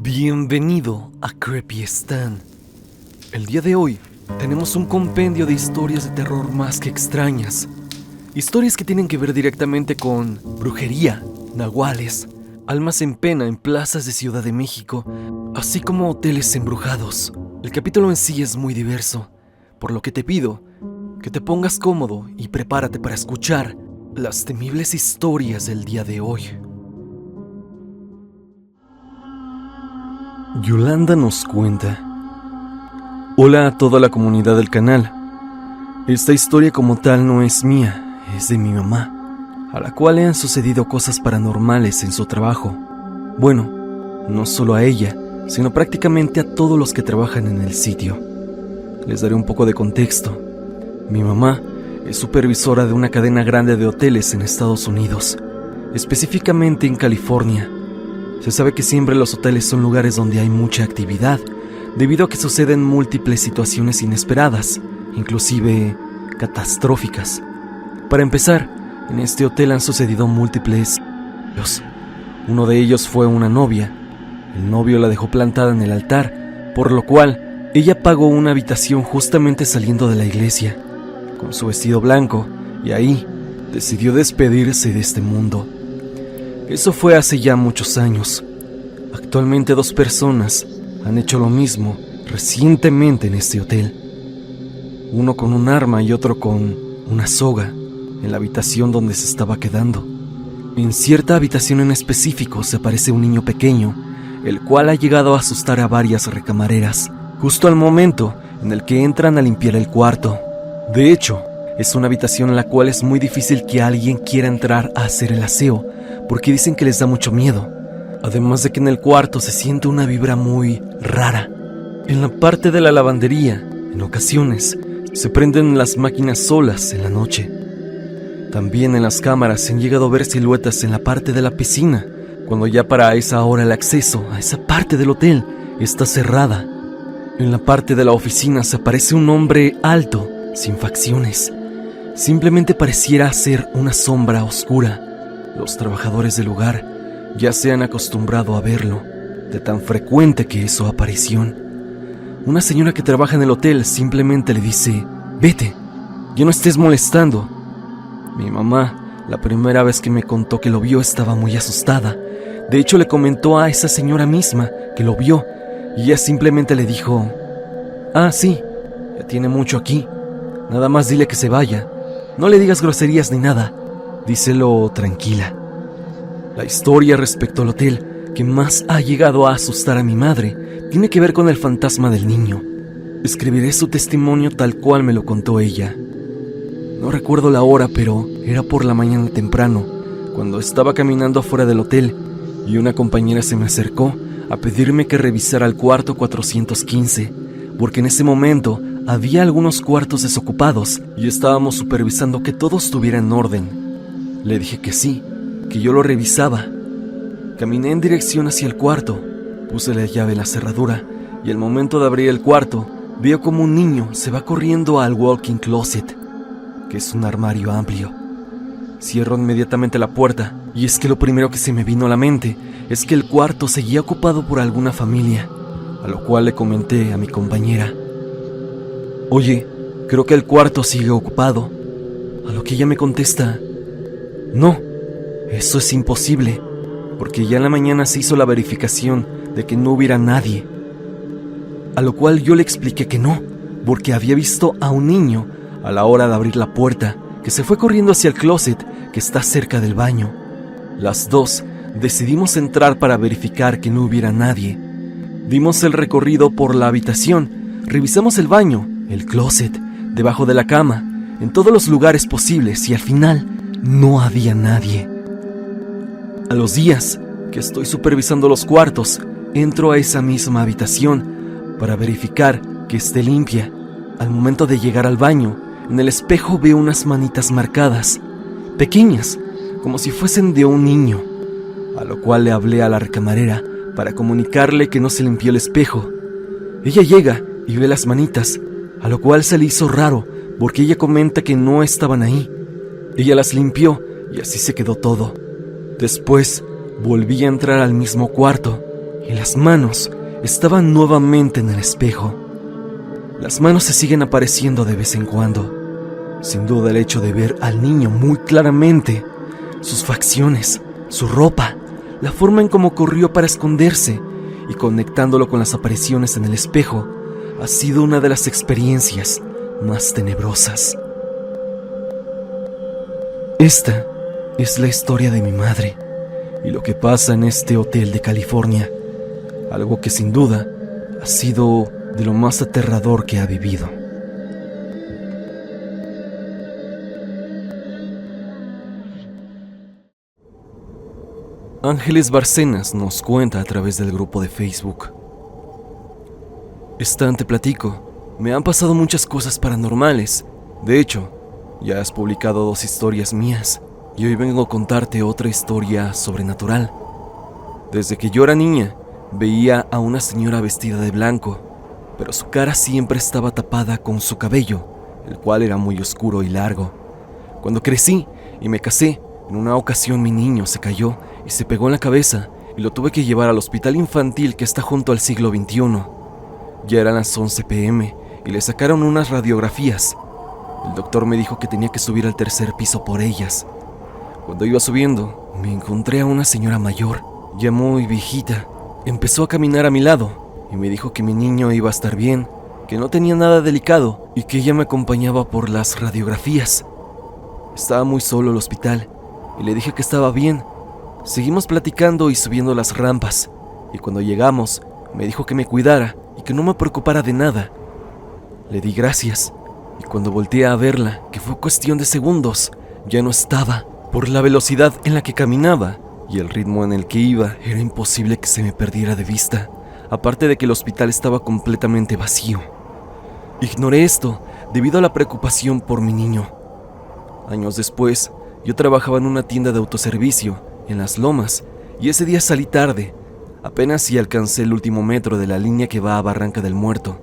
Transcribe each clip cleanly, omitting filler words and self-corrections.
Bienvenido a Creepy Stan. El día de hoy tenemos un compendio de historias de terror más que extrañas. Historias que tienen que ver directamente con brujería, nahuales, almas en pena en plazas de Ciudad de México, así como hoteles embrujados. El capítulo en sí es muy diverso, por lo que te pido que te pongas cómodo y prepárate para escuchar las temibles historias del día de hoy. Yolanda nos cuenta: hola a toda la comunidad del canal. Esta historia como tal no es mía, es de mi mamá, a la cual le han sucedido cosas paranormales en su trabajo. Bueno, no solo a ella, sino prácticamente a todos los que trabajan en el sitio. Les daré un poco de contexto. Mi mamá es supervisora de una cadena grande de hoteles en Estados Unidos, específicamente en California. Se sabe que siempre los hoteles son lugares donde hay mucha actividad, debido a que suceden múltiples situaciones inesperadas, inclusive catastróficas. Para empezar, en este hotel han sucedido múltiples casos. Uno de ellos fue una novia. El novio la dejó plantada en el altar, por lo cual ella pagó una habitación justamente saliendo de la iglesia, con su vestido blanco, y ahí decidió despedirse de este mundo. Eso fue hace ya muchos años. Actualmente 2 personas han hecho lo mismo recientemente en este hotel. Uno con un arma y otro con una soga en la habitación donde se estaba quedando. En cierta habitación en específico se aparece un niño pequeño, el cual ha llegado a asustar a varias recamareras, justo al momento en el que entran a limpiar el cuarto. De hecho, es una habitación en la cual es muy difícil que alguien quiera entrar a hacer el aseo, porque dicen que les da mucho miedo. Además de que en el cuarto se siente una vibra muy rara. En la parte de la lavandería, en ocasiones, se prenden las máquinas solas en la noche. También en las cámaras se han llegado a ver siluetas en la parte de la piscina, cuando ya para esa hora el acceso a esa parte del hotel está cerrada. En la parte de la oficina se aparece un hombre alto, sin facciones. Simplemente pareciera ser una sombra oscura. Los trabajadores del lugar ya se han acostumbrado a verlo, de tan frecuente que es su aparición. Una señora que trabaja en el hotel simplemente le dice: vete, ya no estés molestando. Mi mamá, la primera vez que me contó que lo vio, estaba muy asustada. De hecho, le comentó a esa señora misma que lo vio, y ella simplemente le dijo: ah, sí, ya tiene mucho aquí, nada más dile que se vaya, no le digas groserías ni nada, díselo tranquila. La historia respecto al hotel que más ha llegado a asustar a mi madre tiene que ver con el fantasma del niño. Escribiré su testimonio tal cual me lo contó ella. No recuerdo la hora, pero era por la mañana temprano, cuando estaba caminando afuera del hotel, y una compañera se me acercó a pedirme que revisara el cuarto 415, porque en ese momento había algunos cuartos desocupados y estábamos supervisando que todo estuviera en orden. Le dije que sí, que yo lo revisaba. Caminé en dirección hacia el cuarto, puse la llave en la cerradura y al momento de abrir el cuarto, veo como un niño se va corriendo al walk-in closet, que es un armario amplio. Cierro inmediatamente la puerta y es que lo primero que se me vino a la mente es que el cuarto seguía ocupado por alguna familia, a lo cual le comenté a mi compañera: oye, creo que el cuarto sigue ocupado. A lo que ella me contesta: no, eso es imposible, porque ya en la mañana se hizo la verificación de que no hubiera nadie. A lo cual yo le expliqué que no, porque había visto a un niño a la hora de abrir la puerta, que se fue corriendo hacia el closet que está cerca del baño. Las dos decidimos entrar para verificar que no hubiera nadie. Dimos el recorrido por la habitación, revisamos el baño, el closet, debajo de la cama, en todos los lugares posibles y al final no había nadie. A los días que estoy supervisando los cuartos, entro a esa misma habitación para verificar que esté limpia. Al momento de llegar al baño, en el espejo veo unas manitas marcadas, pequeñas, como si fuesen de un niño, a lo cual le hablé a la recamarera para comunicarle que no se limpió el espejo. Ella llega y ve las manitas, a lo cual se le hizo raro porque ella comenta que no estaban ahí. Ella las limpió y así se quedó todo. Después volví a entrar al mismo cuarto y las manos estaban nuevamente en el espejo. Las manos se siguen apareciendo de vez en cuando. Sin duda el hecho de ver al niño muy claramente, sus facciones, su ropa, la forma en cómo corrió para esconderse y conectándolo con las apariciones en el espejo, ha sido una de las experiencias más tenebrosas. Esta es la historia de mi madre y lo que pasa en este hotel de California, algo que sin duda ha sido de lo más aterrador que ha vivido. Ángeles Barcenas nos cuenta a través del grupo de Facebook. Te platico, me han pasado muchas cosas paranormales. De hecho, ya has publicado 2 historias mías y hoy vengo a contarte otra historia sobrenatural. Desde que yo era niña, veía a una señora vestida de blanco, pero su cara siempre estaba tapada con su cabello, el cual era muy oscuro y largo. Cuando crecí y me casé, en una ocasión mi niño se cayó y se pegó en la cabeza y lo tuve que llevar al hospital infantil que está junto al siglo XXI. Ya eran las 11 p.m. y le sacaron unas radiografías. El doctor me dijo que tenía que subir al 3er piso por ellas. Cuando iba subiendo, me encontré a una señora mayor, ya muy viejita. Empezó a caminar a mi lado y me dijo que mi niño iba a estar bien, que no tenía nada delicado y que ella me acompañaba por las radiografías. Estaba muy solo el hospital y le dije que estaba bien. Seguimos platicando y subiendo las rampas, y cuando llegamos, me dijo que me cuidara y que no me preocupara de nada. Le di gracias, y cuando volteé a verla, que fue cuestión de segundos, ya no estaba. Por la velocidad en la que caminaba y el ritmo en el que iba, era imposible que se me perdiera de vista, aparte de que el hospital estaba completamente vacío. Ignoré esto debido a la preocupación por mi niño. Años después, yo trabajaba en una tienda de autoservicio en Las Lomas, y ese día salí tarde, apenas si alcancé el último metro de la línea que va a Barranca del Muerto.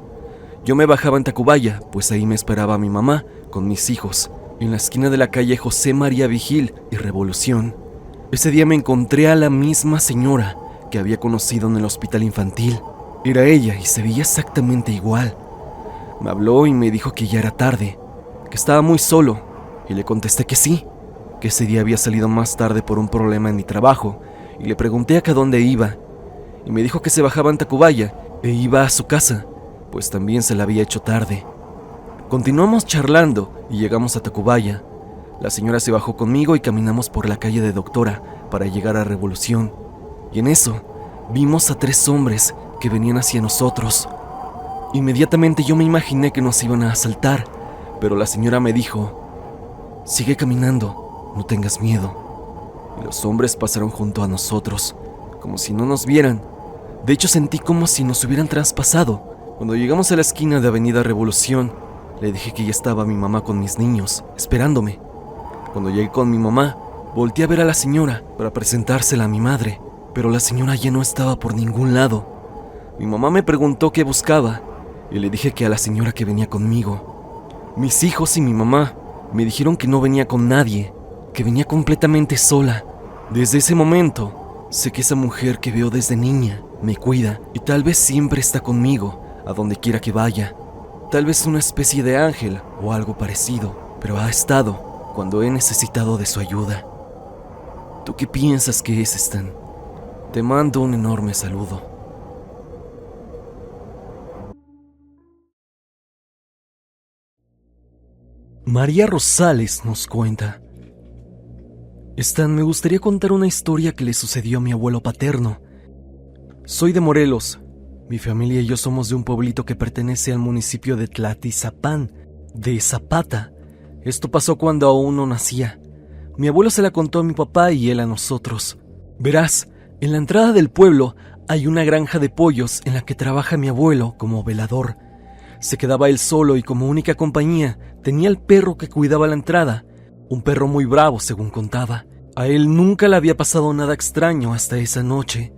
Yo me bajaba en Tacubaya, pues ahí me esperaba mi mamá con mis hijos, en la esquina de la calle José María Vigil y Revolución. Ese día me encontré a la misma señora que había conocido en el hospital infantil. Era ella y se veía exactamente igual. Me habló y me dijo que ya era tarde, que estaba muy solo, y le contesté que sí, que ese día había salido más tarde por un problema en mi trabajo, y le pregunté a dónde iba, y me dijo que se bajaba en Tacubaya e iba a su casa, pues también se la había hecho tarde. Continuamos charlando y llegamos a Tacubaya. La señora se bajó conmigo y caminamos por la calle de Doctora para llegar a Revolución, y en eso vimos a 3 hombres que venían hacia nosotros. Inmediatamente yo me imaginé que nos iban a asaltar, pero la señora me dijo: sigue caminando, no tengas miedo. Y los hombres pasaron junto a nosotros, como si no nos vieran. De hecho, sentí como si nos hubieran traspasado. Cuando llegamos a la esquina de Avenida Revolución, le dije que ya estaba mi mamá con mis niños, esperándome. Cuando llegué con mi mamá, volteé a ver a la señora para presentársela a mi madre, pero la señora ya no estaba por ningún lado. Mi mamá me preguntó qué buscaba, y le dije que a la señora que venía conmigo. Mis hijos y mi mamá me dijeron que no venía con nadie, que venía completamente sola. Desde ese momento, sé que esa mujer que veo desde niña me cuida y tal vez siempre está conmigo, a donde quiera que vaya. Tal vez una especie de ángel o algo parecido, pero ha estado cuando he necesitado de su ayuda. ¿Tú qué piensas que es, Stan? Te mando un enorme saludo. María Rosales nos cuenta: Stan, me gustaría contar una historia que le sucedió a mi abuelo paterno. Soy de Morelos. Mi familia y yo somos de un pueblito que pertenece al municipio de Tlatizapán, de Zapata. Esto pasó cuando aún no nacía. Mi abuelo se la contó a mi papá y él a nosotros. Verás, en la entrada del pueblo hay una granja de pollos en la que trabaja mi abuelo como velador. Se quedaba él solo y como única compañía tenía el perro que cuidaba la entrada, un perro muy bravo según contaba. A él nunca le había pasado nada extraño hasta esa noche.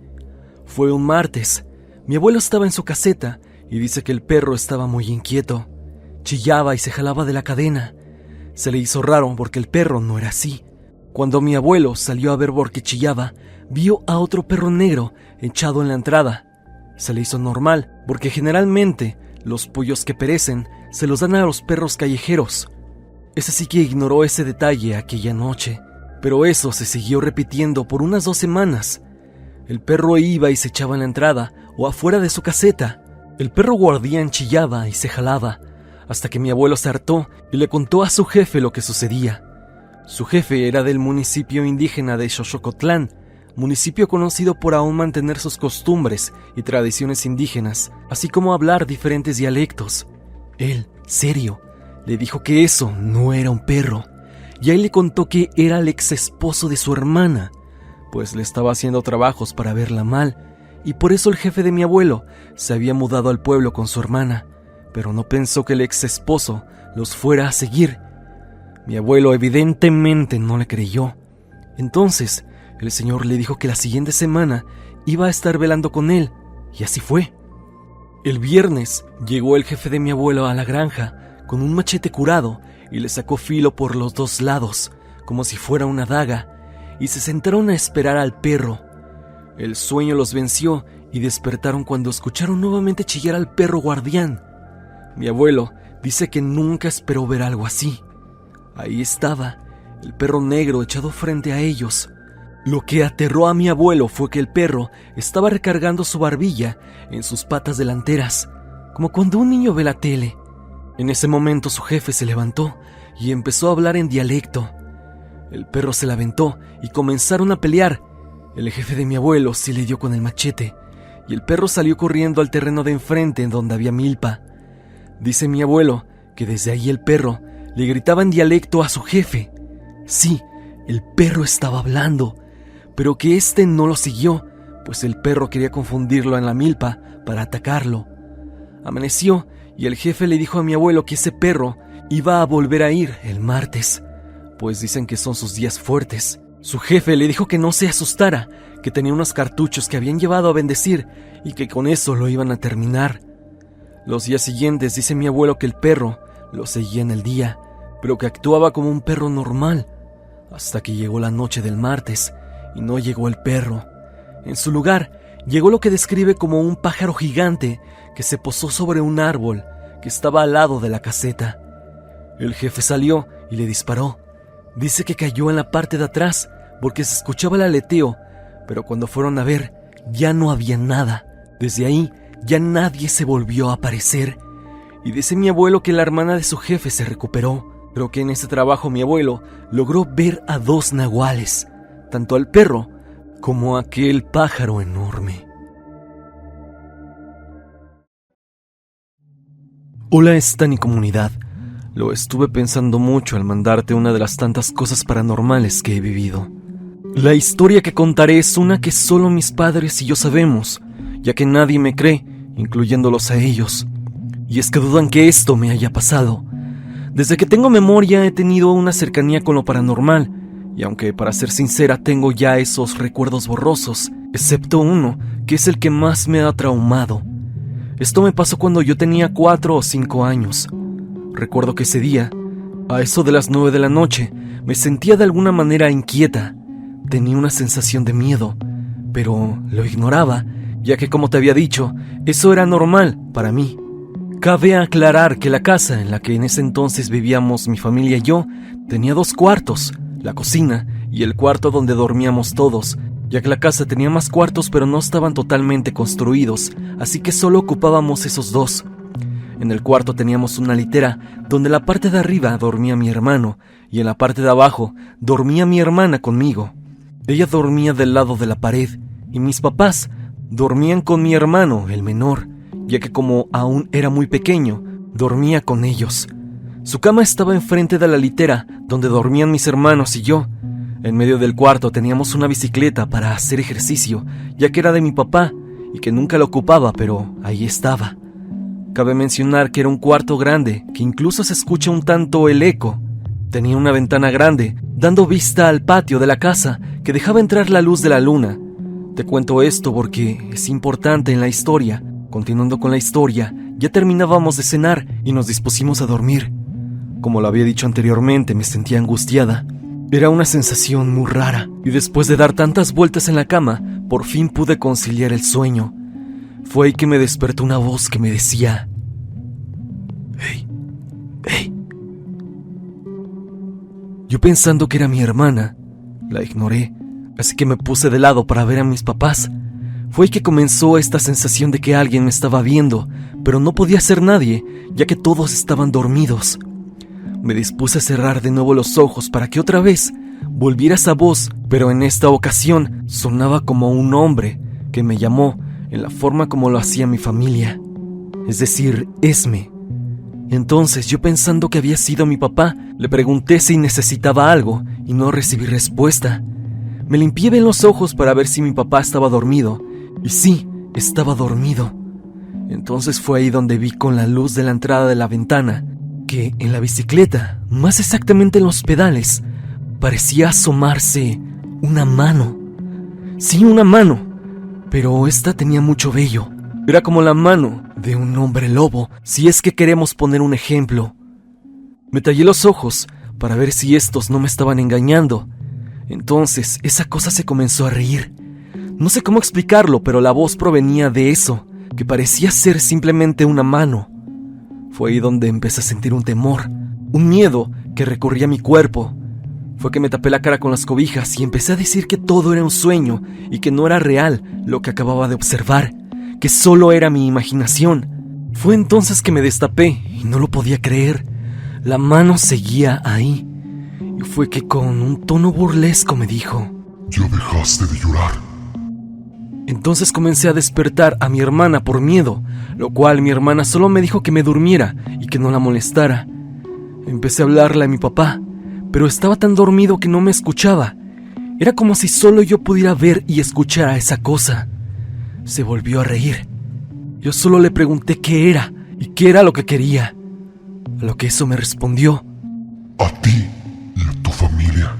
Fue un martes. Mi abuelo estaba en su caseta y dice que el perro estaba muy inquieto. Chillaba y se jalaba de la cadena. Se le hizo raro porque el perro no era así. Cuando mi abuelo salió a ver por qué chillaba, vio a otro perro negro echado en la entrada. Se le hizo normal, porque generalmente los pollos que perecen se los dan a los perros callejeros. Es así que ignoró ese detalle aquella noche, pero eso se siguió repitiendo por unas 2 semanas. El perro iba y se echaba en la entrada o afuera de su caseta. El perro guardián chillaba y se jalaba, hasta que mi abuelo se hartó y le contó a su jefe lo que sucedía. Su jefe era del municipio indígena de Xochocotlán, municipio conocido por aún mantener sus costumbres y tradiciones indígenas, así como hablar diferentes dialectos. Él, serio, le dijo que eso no era un perro, y ahí le contó que era el ex esposo de su hermana, pues le estaba haciendo trabajos para verla mal, y por eso el jefe de mi abuelo se había mudado al pueblo con su hermana, pero no pensó que el ex esposo los fuera a seguir. Mi abuelo evidentemente no le creyó. Entonces, el señor le dijo que la siguiente semana iba a estar velando con él, y así fue. El viernes llegó el jefe de mi abuelo a la granja con un machete curado y le sacó filo por los 2 lados, como si fuera una daga, y se sentaron a esperar al perro. El sueño los venció y despertaron cuando escucharon nuevamente chillar al perro guardián. Mi abuelo dice que nunca esperó ver algo así. Ahí estaba, el perro negro echado frente a ellos. Lo que aterró a mi abuelo fue que el perro estaba recargando su barbilla en sus patas delanteras, como cuando un niño ve la tele. En ese momento su jefe se levantó y empezó a hablar en dialecto. El perro se la aventó y comenzaron a pelear. El jefe de mi abuelo sí le dio con el machete, y el perro salió corriendo al terreno de enfrente en donde había milpa. Dice mi abuelo que desde ahí el perro le gritaba en dialecto a su jefe. Sí, el perro estaba hablando, pero que éste no lo siguió, pues el perro quería confundirlo en la milpa para atacarlo. Amaneció y el jefe le dijo a mi abuelo que ese perro iba a volver a ir el martes, pues dicen que son sus días fuertes. Su jefe le dijo que no se asustara, que tenía unos cartuchos que habían llevado a bendecir y que con eso lo iban a terminar. Los días siguientes dice mi abuelo que el perro lo seguía en el día, pero que actuaba como un perro normal, hasta que llegó la noche del martes y no llegó el perro. En su lugar llegó lo que describe como un pájaro gigante que se posó sobre un árbol que estaba al lado de la caseta. El jefe salió y le disparó. Dice que cayó en la parte de atrás porque se escuchaba el aleteo, pero cuando fueron a ver ya no había nada. Desde ahí ya nadie se volvió a aparecer. Y dice mi abuelo que la hermana de su jefe se recuperó, pero que en ese trabajo mi abuelo logró ver a 2 nahuales, tanto al perro como a aquel pájaro enorme. Hola Stani comunidad, lo estuve pensando mucho al mandarte una de las tantas cosas paranormales que he vivido. La historia que contaré es una que solo mis padres y yo sabemos, ya que nadie me cree, incluyéndolos a ellos. Y es que dudan que esto me haya pasado. Desde que tengo memoria he tenido una cercanía con lo paranormal, y aunque para ser sincera tengo ya esos recuerdos borrosos, excepto uno, que es el que más me ha traumado. Esto me pasó cuando yo tenía 4 o 5 años. Recuerdo que ese día, a eso de las 9 de la noche, me sentía de alguna manera inquieta. Tenía una sensación de miedo, pero lo ignoraba, ya que como te había dicho, eso era normal para mí. Cabe aclarar que la casa en la que en ese entonces vivíamos mi familia y yo tenía 2 cuartos, la cocina y el cuarto donde dormíamos todos, ya que la casa tenía más cuartos pero no estaban totalmente construidos, así que solo ocupábamos esos 2. En el cuarto teníamos una litera donde en la parte de arriba dormía mi hermano y en la parte de abajo dormía mi hermana conmigo. Ella dormía del lado de la pared y mis papás dormían con mi hermano, el menor, ya que como aún era muy pequeño, dormía con ellos. Su cama estaba enfrente de la litera donde dormían mis hermanos y yo. En medio del cuarto teníamos una bicicleta para hacer ejercicio, ya que era de mi papá y que nunca lo ocupaba, pero ahí estaba. Cabe mencionar que era un cuarto grande, que incluso se escucha un tanto el eco. Tenía una ventana grande, dando vista al patio de la casa, que dejaba entrar la luz de la luna. Te cuento esto porque es importante en la historia. Continuando con la historia, ya terminábamos de cenar y nos dispusimos a dormir. Como lo había dicho anteriormente, me sentía angustiada. Era una sensación muy rara, y después de dar tantas vueltas en la cama, por fin pude conciliar el sueño. Fue ahí que me despertó una voz que me decía: «Hey, hey». Yo, pensando que era mi hermana, la ignoré, así que me puse de lado para ver a mis papás. Fue ahí que comenzó esta sensación de que alguien me estaba viendo, pero no podía ser nadie, ya que todos estaban dormidos. Me dispuse a cerrar de nuevo los ojos para que otra vez volviera esa voz, pero en esta ocasión sonaba como un hombre que me llamó en la forma como lo hacía mi familia, es decir, Esme. Entonces, yo, pensando que había sido mi papá, le pregunté si necesitaba algo y no recibí respuesta. Me limpié bien los ojos para ver si mi papá estaba dormido, y sí, estaba dormido. Entonces fue ahí donde vi con la luz de la entrada de la ventana que en la bicicleta, más exactamente en los pedales, parecía asomarse una mano. Sí, una mano, pero esta tenía mucho vello. Era como la mano de un hombre lobo, si es que queremos poner un ejemplo. Me tallé los ojos para ver si estos no me estaban engañando. Entonces esa cosa se comenzó a reír. No sé cómo explicarlo, pero la voz provenía de eso, que parecía ser simplemente una mano. Fue ahí donde empecé a sentir un temor, un miedo que recorría mi cuerpo. Fue que me tapé la cara con las cobijas y empecé a decir que todo era un sueño y que no era real lo que acababa de observar, que solo era mi imaginación. Fue entonces que me destapé y no lo podía creer. La mano seguía ahí. Y fue que con un tono burlesco me dijo: «Ya dejaste de llorar». Entonces comencé a despertar a mi hermana por miedo, lo cual mi hermana solo me dijo que me durmiera y que no la molestara. Empecé a hablarle a mi papá, pero estaba tan dormido que no me escuchaba. Era como si solo yo pudiera ver y escuchar a esa cosa. Se volvió a reír. Yo solo le pregunté qué era y qué era lo que quería, a lo que eso me respondió: «A ti y a tu familia».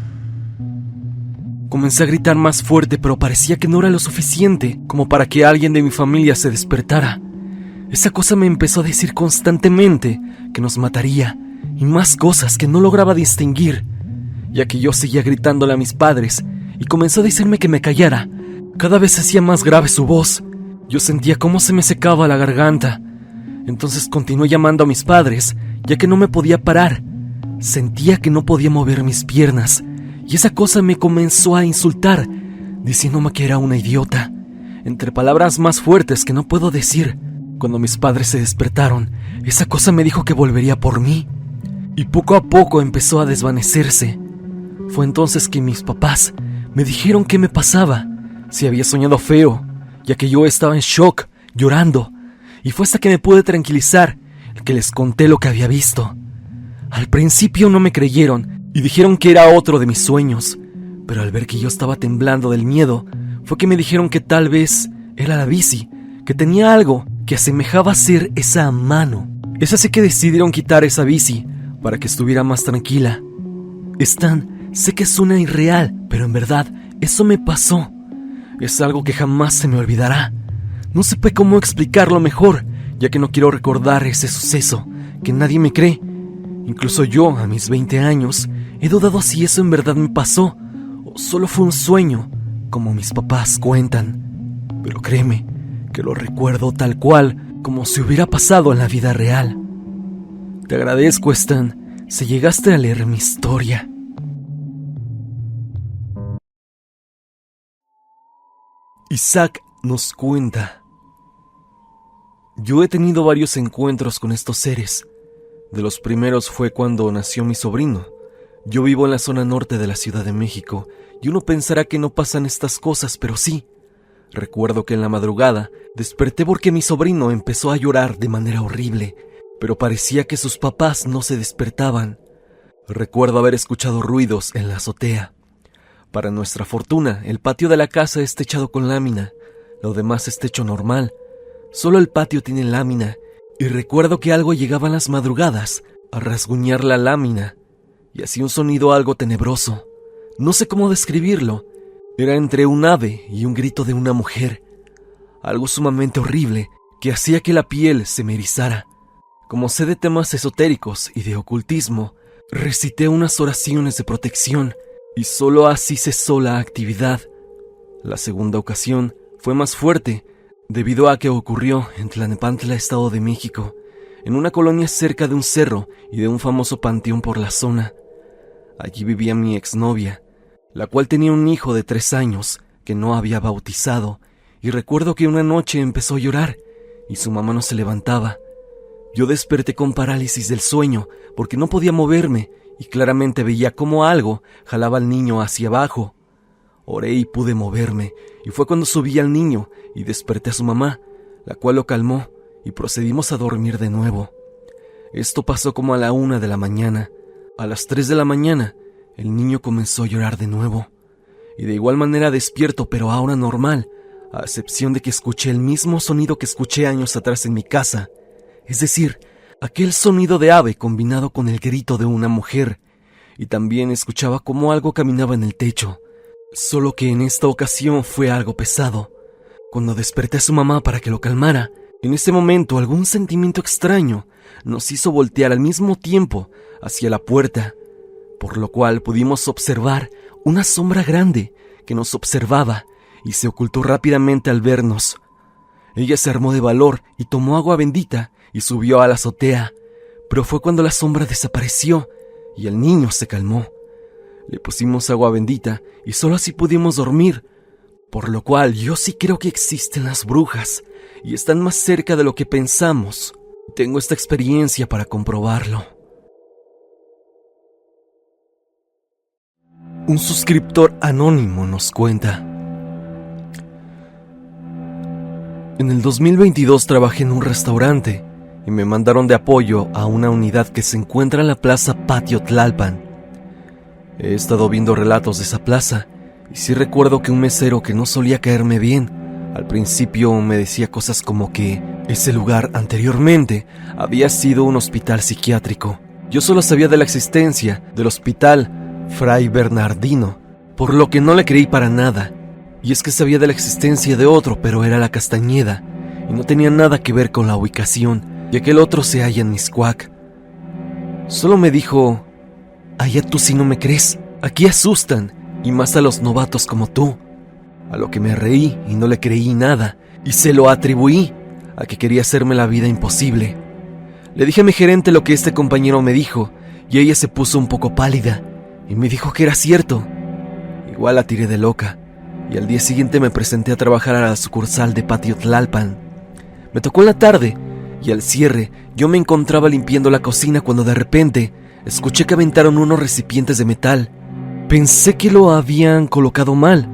Comencé a gritar más fuerte, pero parecía que no era lo suficiente como para que alguien de mi familia se despertara. Esa cosa me empezó a decir constantemente que nos mataría y más cosas que no lograba distinguir, ya que yo seguía gritándole a mis padres y comenzó a decirme que me callara. Cada vez se hacía más grave su voz. Yo sentía cómo se me secaba la garganta. Entonces continué llamando a mis padres, ya que no me podía parar. Sentía que no podía mover mis piernas. Y esa cosa me comenzó a insultar, diciéndome que era una idiota, entre palabras más fuertes que no puedo decir. Cuando mis padres se despertaron, esa cosa me dijo que volvería por mí, y poco a poco empezó a desvanecerse. Fue entonces que mis papás me dijeron qué me pasaba, si había soñado feo, ya que yo estaba en shock, llorando, y fue hasta que me pude tranquilizar que les conté lo que había visto. Al principio no me creyeron, y dijeron que era otro de mis sueños, pero al ver que yo estaba temblando del miedo, fue que me dijeron que tal vez era la bici, que tenía algo que asemejaba a ser esa mano. Es así que decidieron quitar esa bici para que estuviera más tranquila. Stan, sé que suena irreal, pero en verdad eso me pasó. Es algo que jamás se me olvidará. No supe cómo explicarlo mejor, ya que no quiero recordar ese suceso, que nadie me cree. Incluso yo, a mis 20 años, he dudado si eso en verdad me pasó o solo fue un sueño, como mis papás cuentan. Pero créeme, que lo recuerdo tal cual, como si hubiera pasado en la vida real. Te agradezco, Stan, si llegaste a leer mi historia. Isaac nos cuenta: yo he tenido varios encuentros con estos seres. De los primeros fue cuando nació mi sobrino. Yo vivo en la zona norte de la Ciudad de México y uno pensará que no pasan estas cosas, pero sí. Recuerdo que en la madrugada desperté porque mi sobrino empezó a llorar de manera horrible, pero parecía que sus papás no se despertaban. Recuerdo haber escuchado ruidos en la azotea. Para nuestra fortuna, el patio de la casa es techado con lámina, lo demás es techo normal. Solo el patio tiene lámina. Y recuerdo que algo llegaba en las madrugadas a rasguñar la lámina y hacía un sonido algo tenebroso. No sé cómo describirlo. Era entre un ave y un grito de una mujer. Algo sumamente horrible que hacía que la piel se me erizara. Como sé de temas esotéricos y de ocultismo, recité unas oraciones de protección y solo así cesó la actividad. La segunda ocasión fue más fuerte, debido a que ocurrió en Tlalnepantla, Estado de México, en una colonia cerca de un cerro y de un famoso panteón por la zona. Allí vivía mi exnovia, la cual tenía un hijo de 3 años que no había bautizado, y recuerdo que una noche empezó a llorar y su mamá no se levantaba. Yo desperté con parálisis del sueño porque no podía moverme y claramente veía cómo algo jalaba al niño hacia abajo. Oré y pude moverme, y fue cuando subí al niño y desperté a su mamá, la cual lo calmó y procedimos a dormir de nuevo. Esto pasó como a la 1 de la mañana. A las 3 de la mañana, el niño comenzó a llorar de nuevo, y de igual manera despierto, pero ahora normal, a excepción de que escuché el mismo sonido que escuché años atrás en mi casa, es decir, aquel sonido de ave combinado con el grito de una mujer, y también escuchaba cómo algo caminaba en el techo, solo que en esta ocasión fue algo pesado. Cuando desperté a su mamá para que lo calmara, en ese momento algún sentimiento extraño nos hizo voltear al mismo tiempo hacia la puerta, por lo cual pudimos observar una sombra grande que nos observaba y se ocultó rápidamente al vernos. Ella se armó de valor y tomó agua bendita y subió a la azotea, pero fue cuando la sombra desapareció y el niño se calmó. Le pusimos agua bendita y solo así pudimos dormir, por lo cual yo sí creo que existen las brujas y están más cerca de lo que pensamos. Tengo esta experiencia para comprobarlo. Un suscriptor anónimo nos cuenta: en el 2022 trabajé en un restaurante y me mandaron de apoyo a una unidad que se encuentra en la Plaza Patio Tlalpan. He estado viendo relatos de esa plaza y sí recuerdo que un mesero que no solía caerme bien, al principio me decía cosas como que ese lugar anteriormente había sido un hospital psiquiátrico. Yo solo sabía de la existencia del hospital Fray Bernardino, por lo que no le creí para nada. Y es que sabía de la existencia de otro, pero era la Castañeda, y no tenía nada que ver con la ubicación, ya que el otro se halla en Mixcoac. Solo me dijo: allá tú sí no me crees, aquí asustan, y más a los novatos como tú. A lo que me reí y no le creí nada, y se lo atribuí a que quería hacerme la vida imposible. Le dije a mi gerente lo que este compañero me dijo, y ella se puso un poco pálida, y me dijo que era cierto. Igual la tiré de loca, y al día siguiente me presenté a trabajar a la sucursal de Patio Tlalpan. Me tocó en la tarde, y al cierre yo me encontraba limpiando la cocina cuando de repente escuché que aventaron unos recipientes de metal. Pensé que lo habían colocado mal.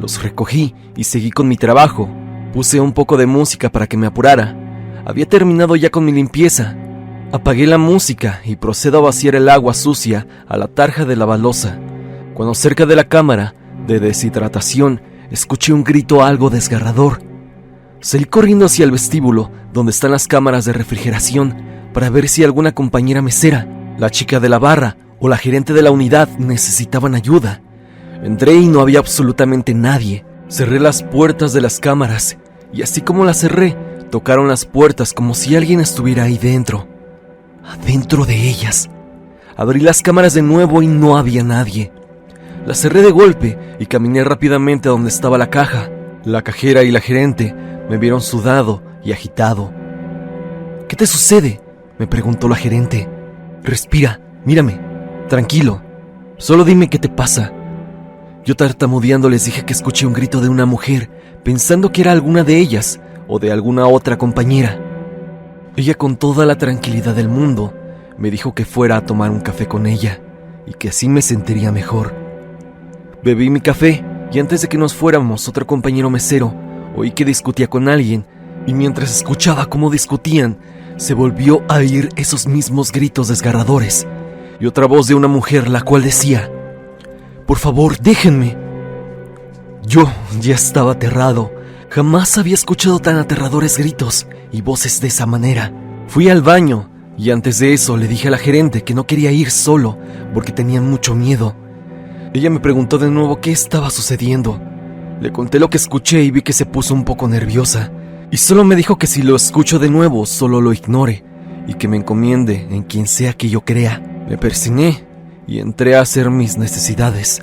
Los recogí y seguí con mi trabajo. Puse un poco de música para que me apurara. Había terminado ya con mi limpieza. Apagué la música y procedo a vaciar el agua sucia a la tarja de la balosa, cuando cerca de la cámara de deshidratación escuché un grito algo desgarrador. Salí corriendo hacia el vestíbulo donde están las cámaras de refrigeración para ver si alguna compañera mesera, la chica de la barra o la gerente de la unidad necesitaban ayuda. Entré y no había absolutamente nadie. Cerré las puertas de las cámaras y así como las cerré, tocaron las puertas como si alguien estuviera ahí dentro. Adentro de ellas. Abrí las cámaras de nuevo y no había nadie. Las cerré de golpe y caminé rápidamente a donde estaba la caja. La cajera y la gerente me vieron sudado y agitado. ¿Qué te sucede?, me preguntó la gerente. Respira, mírame, tranquilo, solo dime qué te pasa. Yo tartamudeando les dije que escuché un grito de una mujer, pensando que era alguna de ellas o de alguna otra compañera. Ella, con toda la tranquilidad del mundo, me dijo que fuera a tomar un café con ella y que así me sentiría mejor. Bebí mi café y antes de que nos fuéramos, otro compañero mesero oí que discutía con alguien, y mientras escuchaba cómo discutían, se volvió a oír esos mismos gritos desgarradores y otra voz de una mujer, la cual decía: por favor, déjenme. Yo ya estaba aterrado. Jamás había escuchado tan aterradores gritos y voces de esa manera. Fui al baño y antes de eso le dije a la gerente que no quería ir solo porque tenía mucho miedo. Ella me preguntó de nuevo qué estaba sucediendo. Le conté lo que escuché y vi que se puso un poco nerviosa, y solo me dijo que si lo escucho de nuevo solo lo ignore y que me encomiende en quien sea que yo crea. Me persigné y entré a hacer mis necesidades.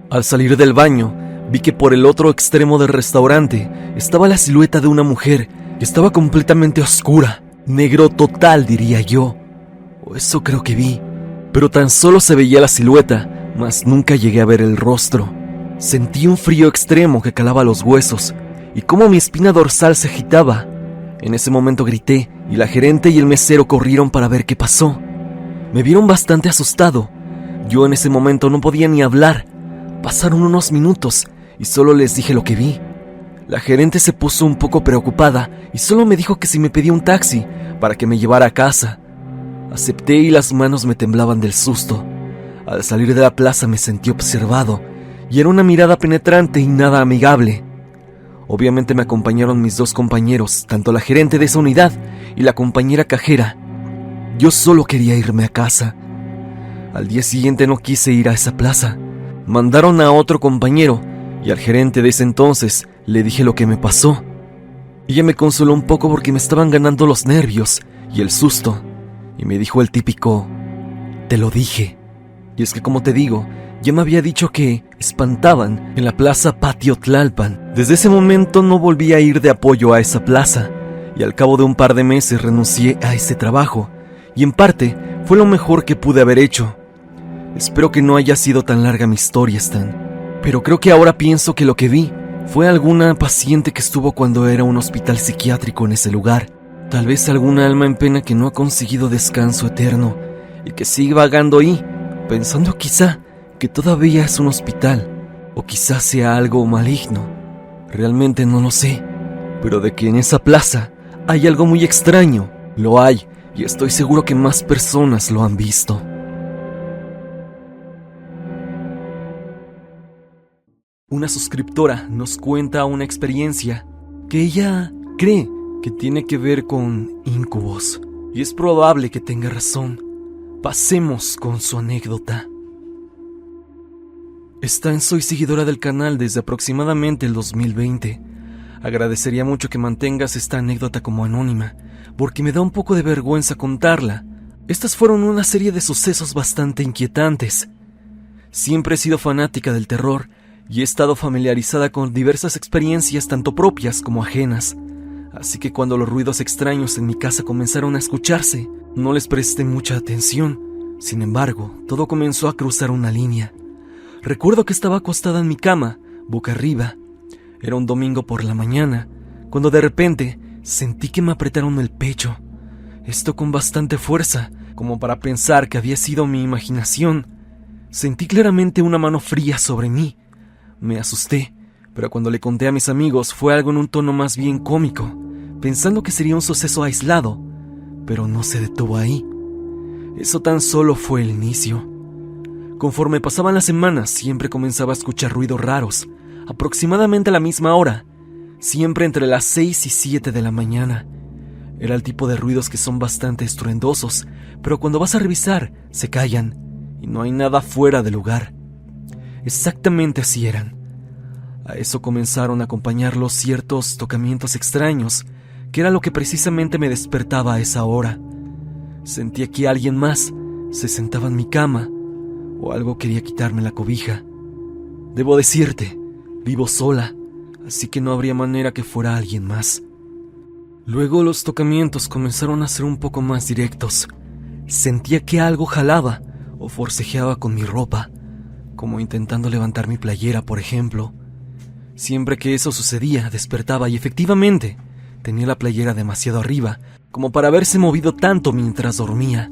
Al salir del baño, vi que por el otro extremo del restaurante estaba la silueta de una mujer que estaba completamente oscura, negro total diría yo, o eso creo que vi, pero tan solo se veía la silueta, mas nunca llegué a ver el rostro. Sentí un frío extremo que calaba los huesos y cómo mi espina dorsal se agitaba. En ese momento grité y la gerente y el mesero corrieron para ver qué pasó. Me vieron bastante asustado. Yo en ese momento no podía ni hablar. Pasaron unos minutos y solo les dije lo que vi. La gerente se puso un poco preocupada y solo me dijo que si me pedía un taxi para que me llevara a casa. Acepté y las manos me temblaban del susto. Al salir de la plaza me sentí observado y era una mirada penetrante y nada amigable. Obviamente me acompañaron mis dos compañeros, tanto la gerente de esa unidad y la compañera cajera. Yo solo quería irme a casa. Al día siguiente no quise ir a esa plaza. Mandaron a otro compañero y al gerente de ese entonces le dije lo que me pasó. Ella me consoló un poco porque me estaban ganando los nervios y el susto, y me dijo el típico: te lo dije. Y es que, como te digo, ya me había dicho que espantaban en la plaza Patio Tlalpan. Desde ese momento no volví a ir de apoyo a esa plaza, y al cabo de un par de meses renuncié a ese trabajo, y en parte fue lo mejor que pude haber hecho. Espero que no haya sido tan larga mi historia, Stan, pero creo que ahora pienso que lo que vi fue alguna paciente que estuvo cuando era un hospital psiquiátrico en ese lugar. Tal vez alguna alma en pena que no ha conseguido descanso eterno y que sigue vagando ahí, pensando quizá que todavía es un hospital, o quizás sea algo maligno. Realmente no lo sé, pero de que en esa plaza hay algo muy extraño, lo hay, y estoy seguro que más personas lo han visto. Una suscriptora nos cuenta una experiencia que ella cree que tiene que ver con incubos, y es probable que tenga razón. Pasemos con su anécdota. Stan, soy seguidora del canal desde aproximadamente el 2020. Agradecería mucho que mantengas esta anécdota como anónima, porque me da un poco de vergüenza contarla. Estas fueron una serie de sucesos bastante inquietantes. Siempre he sido fanática del terror y he estado familiarizada con diversas experiencias tanto propias como ajenas. Así que cuando los ruidos extraños en mi casa comenzaron a escucharse, no les presté mucha atención. Sin embargo, todo comenzó a cruzar una línea. Recuerdo que estaba acostada en mi cama, boca arriba. Era un domingo por la mañana, cuando de repente sentí que me apretaron el pecho. Esto con bastante fuerza, como para pensar que había sido mi imaginación. Sentí claramente una mano fría sobre mí. Me asusté, pero cuando le conté a mis amigos fue algo en un tono más bien cómico, pensando que sería un suceso aislado, pero no se detuvo ahí. Eso tan solo fue el inicio. Conforme pasaban las semanas, siempre comenzaba a escuchar ruidos raros, aproximadamente a la misma hora, siempre entre las 6 y 7 de la mañana. Era el tipo de ruidos que son bastante estruendosos, pero cuando vas a revisar, se callan, y no hay nada fuera de lugar. Exactamente así eran. A eso comenzaron a acompañarlos ciertos tocamientos extraños, que era lo que precisamente me despertaba a esa hora. Sentía que alguien más se sentaba en mi cama, o algo quería quitarme la cobija. Debo decirte, vivo sola, así que no habría manera que fuera alguien más. Luego los tocamientos comenzaron a ser un poco más directos. Sentía que algo jalaba o forcejeaba con mi ropa, como intentando levantar mi playera, por ejemplo. Siempre que eso sucedía, despertaba y efectivamente tenía la playera demasiado arriba, como para haberse movido tanto mientras dormía.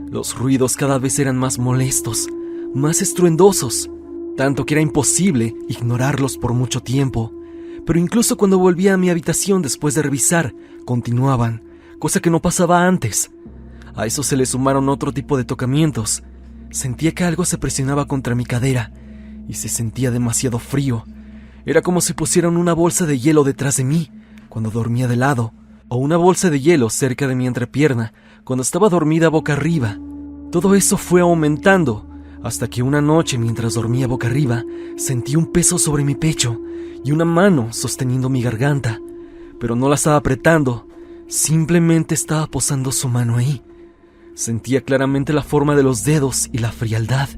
Los ruidos cada vez eran más molestos, más estruendosos, tanto que era imposible ignorarlos por mucho tiempo. Pero incluso cuando volvía a mi habitación después de revisar, continuaban, cosa que no pasaba antes. A eso se le sumaron otro tipo de tocamientos. Sentía que algo se presionaba contra mi cadera y se sentía demasiado frío. Era como si pusieran una bolsa de hielo detrás de mí cuando dormía de lado, o una bolsa de hielo cerca de mi entrepierna cuando estaba dormida boca arriba. Todo eso fue aumentando hasta que una noche, mientras dormía boca arriba, sentí un peso sobre mi pecho y una mano sosteniendo mi garganta, pero no la estaba apretando, simplemente estaba posando su mano ahí. Sentía claramente la forma de los dedos y la frialdad.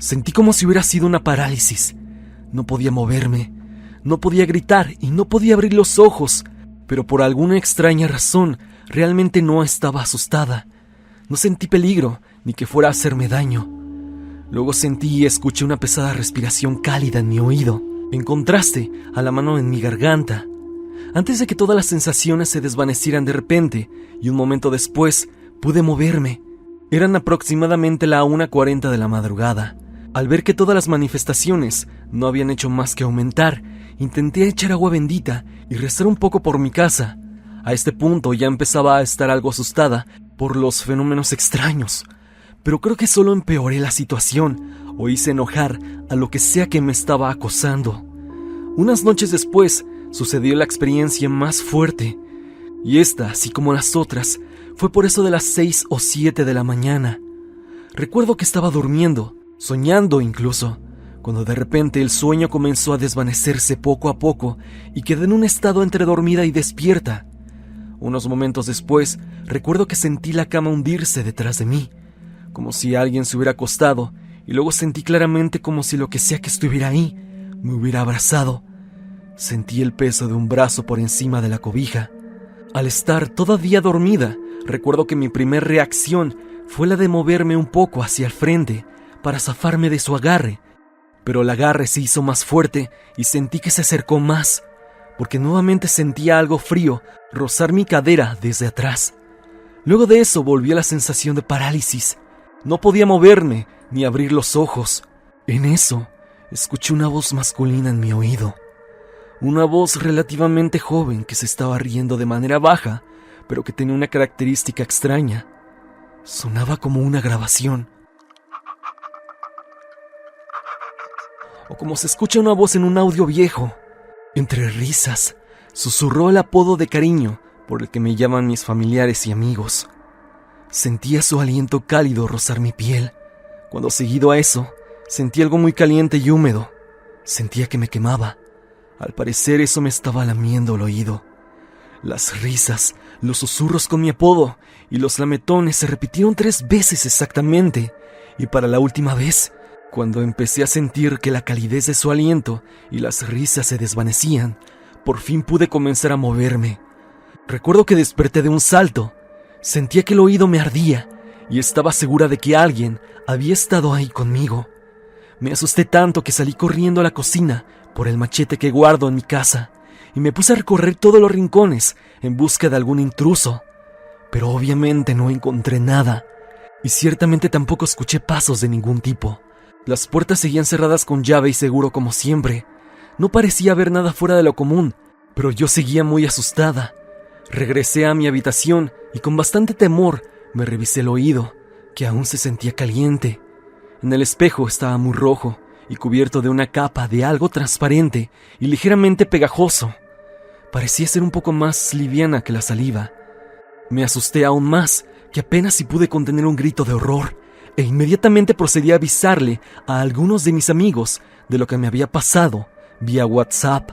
Sentí como si hubiera sido una parálisis. No podía moverme, no podía gritar y no podía abrir los ojos, pero por alguna extraña razón realmente no estaba asustada. No sentí peligro ni que fuera a hacerme daño. Luego sentí y escuché una pesada respiración cálida en mi oído, en contraste a la mano en mi garganta. Antes de que todas las sensaciones se desvanecieran de repente, y un momento después pude moverme. Eran aproximadamente la 1:40 de la madrugada. Al ver que todas las manifestaciones no habían hecho más que aumentar, intenté echar agua bendita y rezar un poco por mi casa. A este punto ya empezaba a estar algo asustada por los fenómenos extraños, pero creo que solo empeoré la situación o hice enojar a lo que sea que me estaba acosando. Unas noches después sucedió la experiencia más fuerte, y esta, así como las otras, fue por eso de las 6 o 7 de la mañana. Recuerdo que estaba durmiendo, soñando incluso, cuando de repente el sueño comenzó a desvanecerse poco a poco y quedé en un estado entre dormida y despierta. Unos momentos después, recuerdo que sentí la cama hundirse detrás de mí, como si alguien se hubiera acostado, y luego sentí claramente como si lo que sea que estuviera ahí me hubiera abrazado. Sentí el peso de un brazo por encima de la cobija. Al estar todavía dormida, recuerdo que mi primer reacción fue la de moverme un poco hacia el frente para zafarme de su agarre, pero el agarre se hizo más fuerte y sentí que se acercó más, porque nuevamente sentía algo frío rozar mi cadera desde atrás. Luego de eso volvió la sensación de parálisis. No podía moverme ni abrir los ojos. En eso, escuché una voz masculina en mi oído. Una voz relativamente joven que se estaba riendo de manera baja, pero que tenía una característica extraña. Sonaba como una grabación. O como se escucha una voz en un audio viejo. Entre risas, susurró el apodo de cariño por el que me llaman mis familiares y amigos. Sentía su aliento cálido rozar mi piel, cuando seguido a eso, sentí algo muy caliente y húmedo. Sentía que me quemaba. Al parecer eso me estaba lamiendo el oído. Las risas, los susurros con mi apodo y los lametones se repitieron 3 veces exactamente, y para la última vez, cuando empecé a sentir que la calidez de su aliento y las risas se desvanecían, por fin pude comenzar a moverme. Recuerdo que desperté de un salto. Sentía que el oído me ardía y estaba segura de que alguien había estado ahí conmigo. Me asusté tanto que salí corriendo a la cocina por el machete que guardo en mi casa y me puse a recorrer todos los rincones en busca de algún intruso. Pero obviamente no encontré nada y ciertamente tampoco escuché pasos de ningún tipo. Las puertas seguían cerradas con llave y seguro como siempre. No parecía haber nada fuera de lo común, pero yo seguía muy asustada. Regresé a mi habitación y con bastante temor me revisé el oído, que aún se sentía caliente. En el espejo estaba muy rojo y cubierto de una capa de algo transparente y ligeramente pegajoso. Parecía ser un poco más liviana que la saliva. Me asusté aún más, que apenas si pude contener un grito de horror, e inmediatamente procedí a avisarle a algunos de mis amigos de lo que me había pasado vía WhatsApp.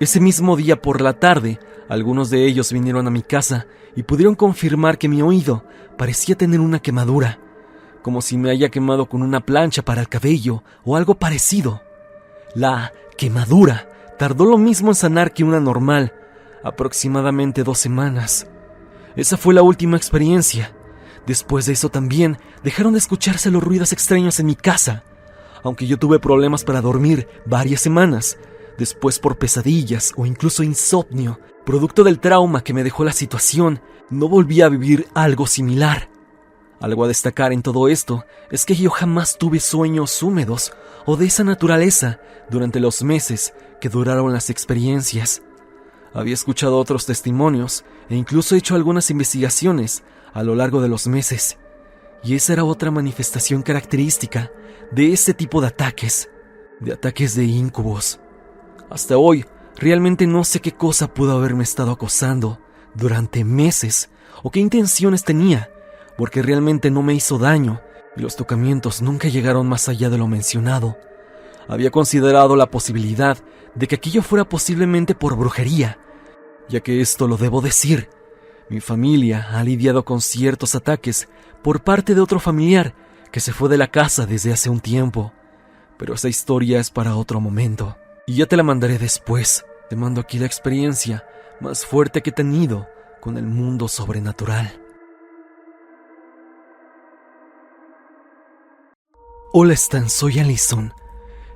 Ese mismo día por la tarde, algunos de ellos vinieron a mi casa y pudieron confirmar que mi oído parecía tener una quemadura, como si me haya quemado con una plancha para el cabello o algo parecido. La quemadura tardó lo mismo en sanar que una normal, aproximadamente 2 semanas. Esa fue la última experiencia. Después de eso también dejaron de escucharse los ruidos extraños en mi casa, aunque yo tuve problemas para dormir varias semanas, después por pesadillas o incluso insomnio, producto del trauma que me dejó la situación. No volví a vivir algo similar. Algo a destacar en todo esto es que yo jamás tuve sueños húmedos o de esa naturaleza durante los meses que duraron las experiencias. Había escuchado otros testimonios e incluso hecho algunas investigaciones a lo largo de los meses, y esa era otra manifestación característica de este tipo de ataques de íncubos. Hasta hoy, realmente no sé qué cosa pudo haberme estado acosando durante meses o qué intenciones tenía, porque realmente no me hizo daño y los tocamientos nunca llegaron más allá de lo mencionado. Había considerado la posibilidad de que aquello fuera posiblemente por brujería, ya que esto lo debo decir. Mi familia ha lidiado con ciertos ataques por parte de otro familiar que se fue de la casa desde hace un tiempo. pero esa historia es para otro momento, y ya te la mandaré después. Te mando aquí la experiencia más fuerte que he tenido con el mundo sobrenatural. Hola Stan, soy Allison.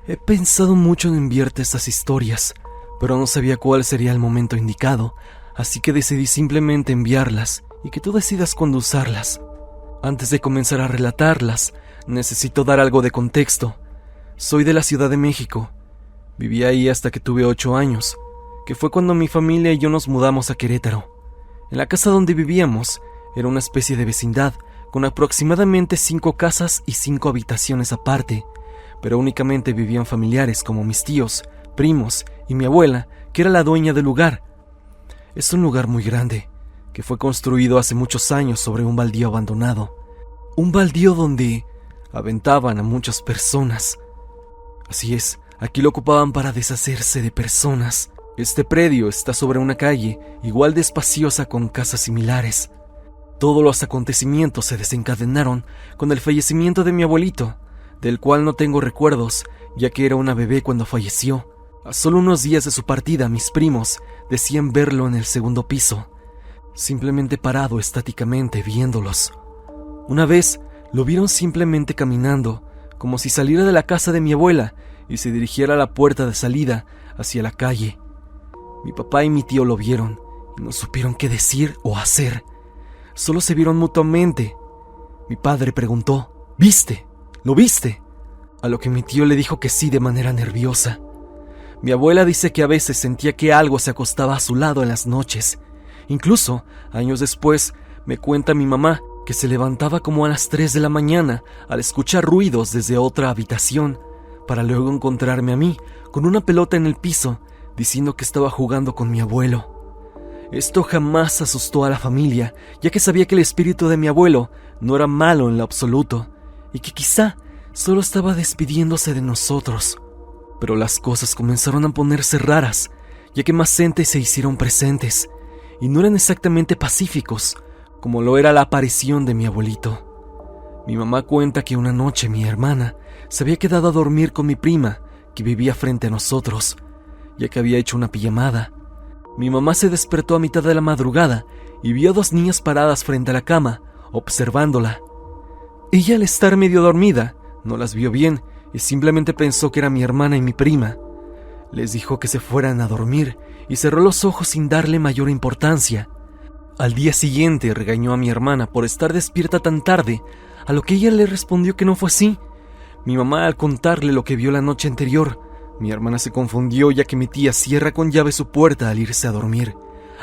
He pensado mucho en enviarte estas historias, pero no sabía cuál sería el momento indicado, así que decidí simplemente enviarlas y que tú decidas cuándo usarlas. Antes de comenzar a relatarlas, necesito dar algo de contexto. Soy de la Ciudad de México. Viví ahí hasta que tuve 8 años, que fue cuando mi familia y yo nos mudamos a Querétaro. En la casa donde vivíamos era una especie de vecindad, con aproximadamente 5 casas y 5 habitaciones aparte, pero únicamente vivían familiares como mis tíos, primos y mi abuela, que era la dueña del lugar. Es un lugar muy grande, que fue construido hace muchos años sobre un baldío abandonado. Un baldío donde aventaban a muchas personas. Así es, aquí lo ocupaban para deshacerse de personas. Este predio está sobre una calle igual de espaciosa con casas similares. Todos los acontecimientos se desencadenaron con el fallecimiento de mi abuelito, del cual no tengo recuerdos, ya que era una bebé cuando falleció. A solo unos días de su partida, mis primos decían verlo en el segundo piso, simplemente parado estáticamente viéndolos. Una vez lo vieron simplemente caminando, como si saliera de la casa de mi abuela y se dirigiera a la puerta de salida hacia la calle. Mi papá y mi tío lo vieron y no supieron qué decir o hacer. Solo se vieron mutuamente. Mi padre preguntó: ¿Viste? ¿Lo viste? A lo que mi tío le dijo que sí de manera nerviosa. Mi abuela dice que a veces sentía que algo se acostaba a su lado en las noches. Incluso, años después, me cuenta mi mamá que se levantaba como a las 3 de la mañana al escuchar ruidos desde otra habitación, para luego encontrarme a mí con una pelota en el piso, diciendo que estaba jugando con mi abuelo. Esto jamás asustó a la familia, ya que sabía que el espíritu de mi abuelo no era malo en lo absoluto, y que quizá solo estaba despidiéndose de nosotros. Pero las cosas comenzaron a ponerse raras, ya que más entes se hicieron presentes, y no eran exactamente pacíficos, como lo era la aparición de mi abuelito. Mi mamá cuenta que una noche mi hermana se había quedado a dormir con mi prima, que vivía frente a nosotros, ya que había hecho una pijamada. Mi mamá se despertó a mitad de la madrugada y vio a 2 niñas paradas frente a la cama, observándola. Ella, al estar medio dormida, no las vio bien y simplemente pensó que era mi hermana y mi prima. Les dijo que se fueran a dormir y cerró los ojos sin darle mayor importancia. Al día siguiente regañó a mi hermana por estar despierta tan tarde, a lo que ella le respondió que no fue así. Mi mamá, al contarle lo que vio la noche anterior, mi hermana se confundió, ya que mi tía cierra con llave su puerta al irse a dormir,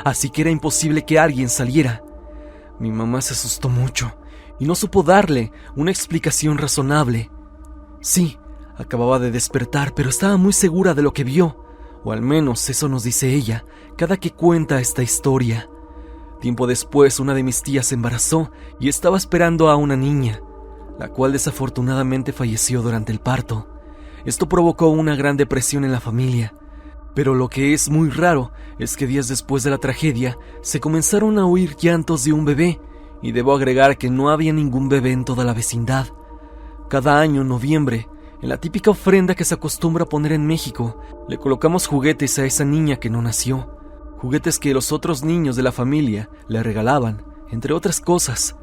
así que era imposible que alguien saliera. Mi mamá se asustó mucho y no supo darle una explicación razonable. Sí, acababa de despertar, pero estaba muy segura de lo que vio, o al menos eso nos dice ella cada que cuenta esta historia. Tiempo después, una de mis tías se embarazó y estaba esperando a una niña, la cual desafortunadamente falleció durante el parto. Esto provocó una gran depresión en la familia, pero lo que es muy raro es que días después de la tragedia se comenzaron a oír llantos de un bebé, y debo agregar que no había ningún bebé en toda la vecindad. Cada año en noviembre, en la típica ofrenda que se acostumbra a poner en México, le colocamos juguetes a esa niña que no nació, juguetes que los otros niños de la familia le regalaban, entre otras cosas.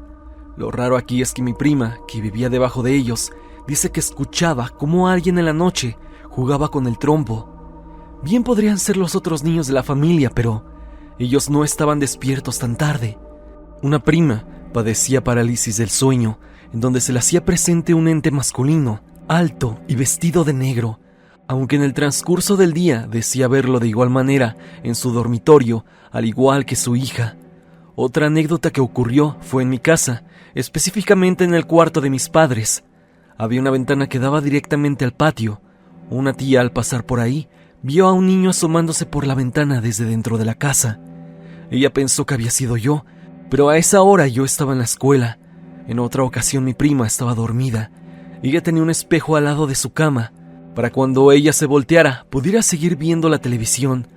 Lo raro aquí es que mi prima, que vivía debajo de ellos, dice que escuchaba cómo alguien en la noche jugaba con el trompo. Bien podrían ser los otros niños de la familia, pero ellos no estaban despiertos tan tarde. Una prima padecía parálisis del sueño, en donde se le hacía presente un ente masculino, alto y vestido de negro, aunque en el transcurso del día decía verlo de igual manera en su dormitorio, al igual que su hija. Otra anécdota que ocurrió fue en mi casa, específicamente en el cuarto de mis padres. Había una ventana que daba directamente al patio. Una tía, al pasar por ahí, vio a un niño asomándose por la ventana desde dentro de la casa. Ella pensó que había sido yo, pero a esa hora yo estaba en la escuela. En otra ocasión mi prima estaba dormida. Ella tenía un espejo al lado de su cama, para cuando ella se volteara pudiera seguir viendo la televisión.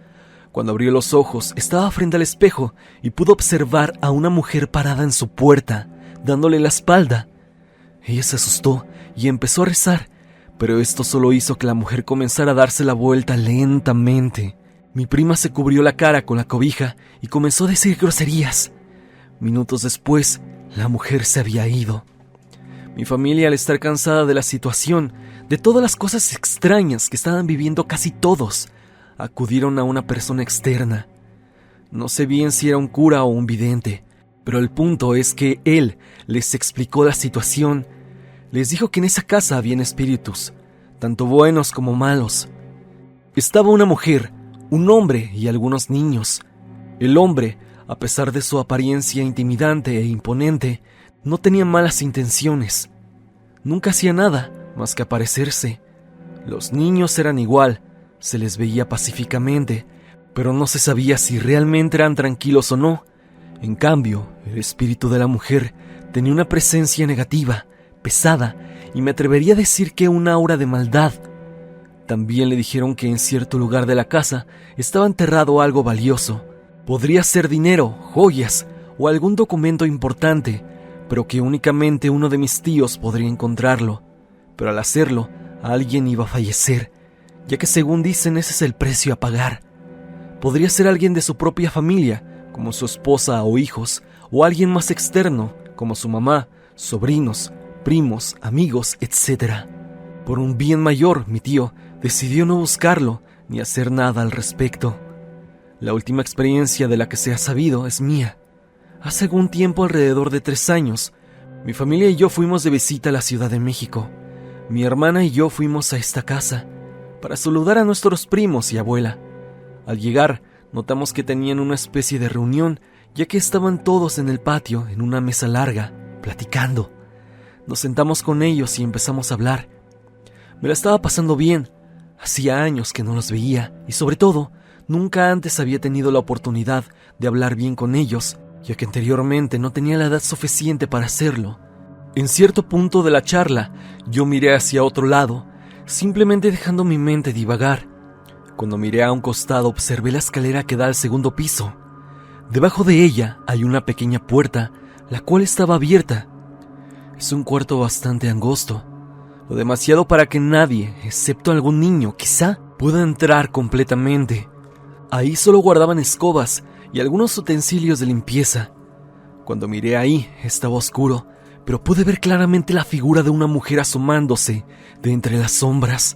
Cuando abrió los ojos, estaba frente al espejo y pudo observar a una mujer parada en su puerta, dándole la espalda. Ella se asustó y empezó a rezar, pero esto solo hizo que la mujer comenzara a darse la vuelta lentamente. Mi prima se cubrió la cara con la cobija y comenzó a decir groserías. Minutos después, la mujer se había ido. Mi familia, al estar cansada de la situación, de todas las cosas extrañas que estaban viviendo casi todos, acudieron a una persona externa. No sé bien si era un cura o un vidente, pero el punto es que él les explicó la situación. Les dijo que en esa casa habían espíritus, tanto buenos como malos. Estaba una mujer, un hombre y algunos niños. El hombre, a pesar de su apariencia intimidante e imponente, no tenía malas intenciones. Nunca hacía nada más que aparecerse. Los niños eran igual, se les veía pacíficamente, pero no se sabía si realmente eran tranquilos o no. En cambio, el espíritu de la mujer tenía una presencia negativa, pesada, y me atrevería a decir que una aura de maldad. También le dijeron que en cierto lugar de la casa estaba enterrado algo valioso. Podría ser dinero, joyas o algún documento importante, pero que únicamente uno de mis tíos podría encontrarlo. Pero al hacerlo, alguien iba a fallecer, ya que según dicen ese es el precio a pagar. Podría ser alguien de su propia familia, como su esposa o hijos, o alguien más externo, como su mamá, sobrinos, primos, amigos, etc. Por un bien mayor, mi tío decidió no buscarlo ni hacer nada al respecto. La última experiencia de la que se ha sabido es mía. Hace algún tiempo, alrededor de 3 años, mi familia y yo fuimos de visita a la Ciudad de México. Mi hermana y yo fuimos a esta casa para saludar a nuestros primos y abuela. Al llegar, notamos que tenían una especie de reunión, ya que estaban todos en el patio, en una mesa larga, platicando. Nos sentamos con ellos y empezamos a hablar. Me la estaba pasando bien. Hacía años que no los veía y, sobre todo, nunca antes había tenido la oportunidad de hablar bien con ellos, ya que anteriormente no tenía la edad suficiente para hacerlo. En cierto punto de la charla, yo miré hacia otro lado, simplemente dejando mi mente divagar. Cuando miré a un costado, observé la escalera que da al segundo piso. Debajo de ella hay una pequeña puerta, la cual estaba abierta. Es un cuarto bastante angosto, lo demasiado para que nadie, excepto algún niño, quizá, pueda entrar completamente. Ahí solo guardaban escobas y algunos utensilios de limpieza. Cuando miré ahí, estaba oscuro, pero pude ver claramente la figura de una mujer asomándose de entre las sombras.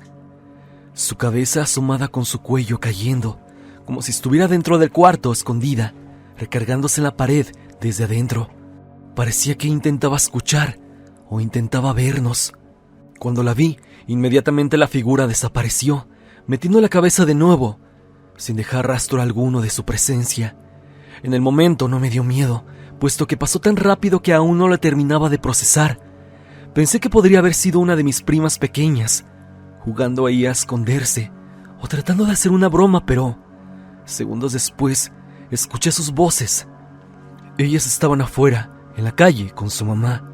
Su cabeza asomada con su cuello cayendo, como si estuviera dentro del cuarto, escondida, recargándose en la pared desde adentro. Parecía que intentaba escuchar o intentaba vernos. Cuando la vi, inmediatamente la figura desapareció, metiendo la cabeza de nuevo, sin dejar rastro alguno de su presencia. En el momento no me dio miedo, puesto que pasó tan rápido que aún no la terminaba de procesar. Pensé que podría haber sido una de mis primas pequeñas, jugando ahí a esconderse, o tratando de hacer una broma, pero segundos después escuché sus voces. Ellas estaban afuera, en la calle, con su mamá.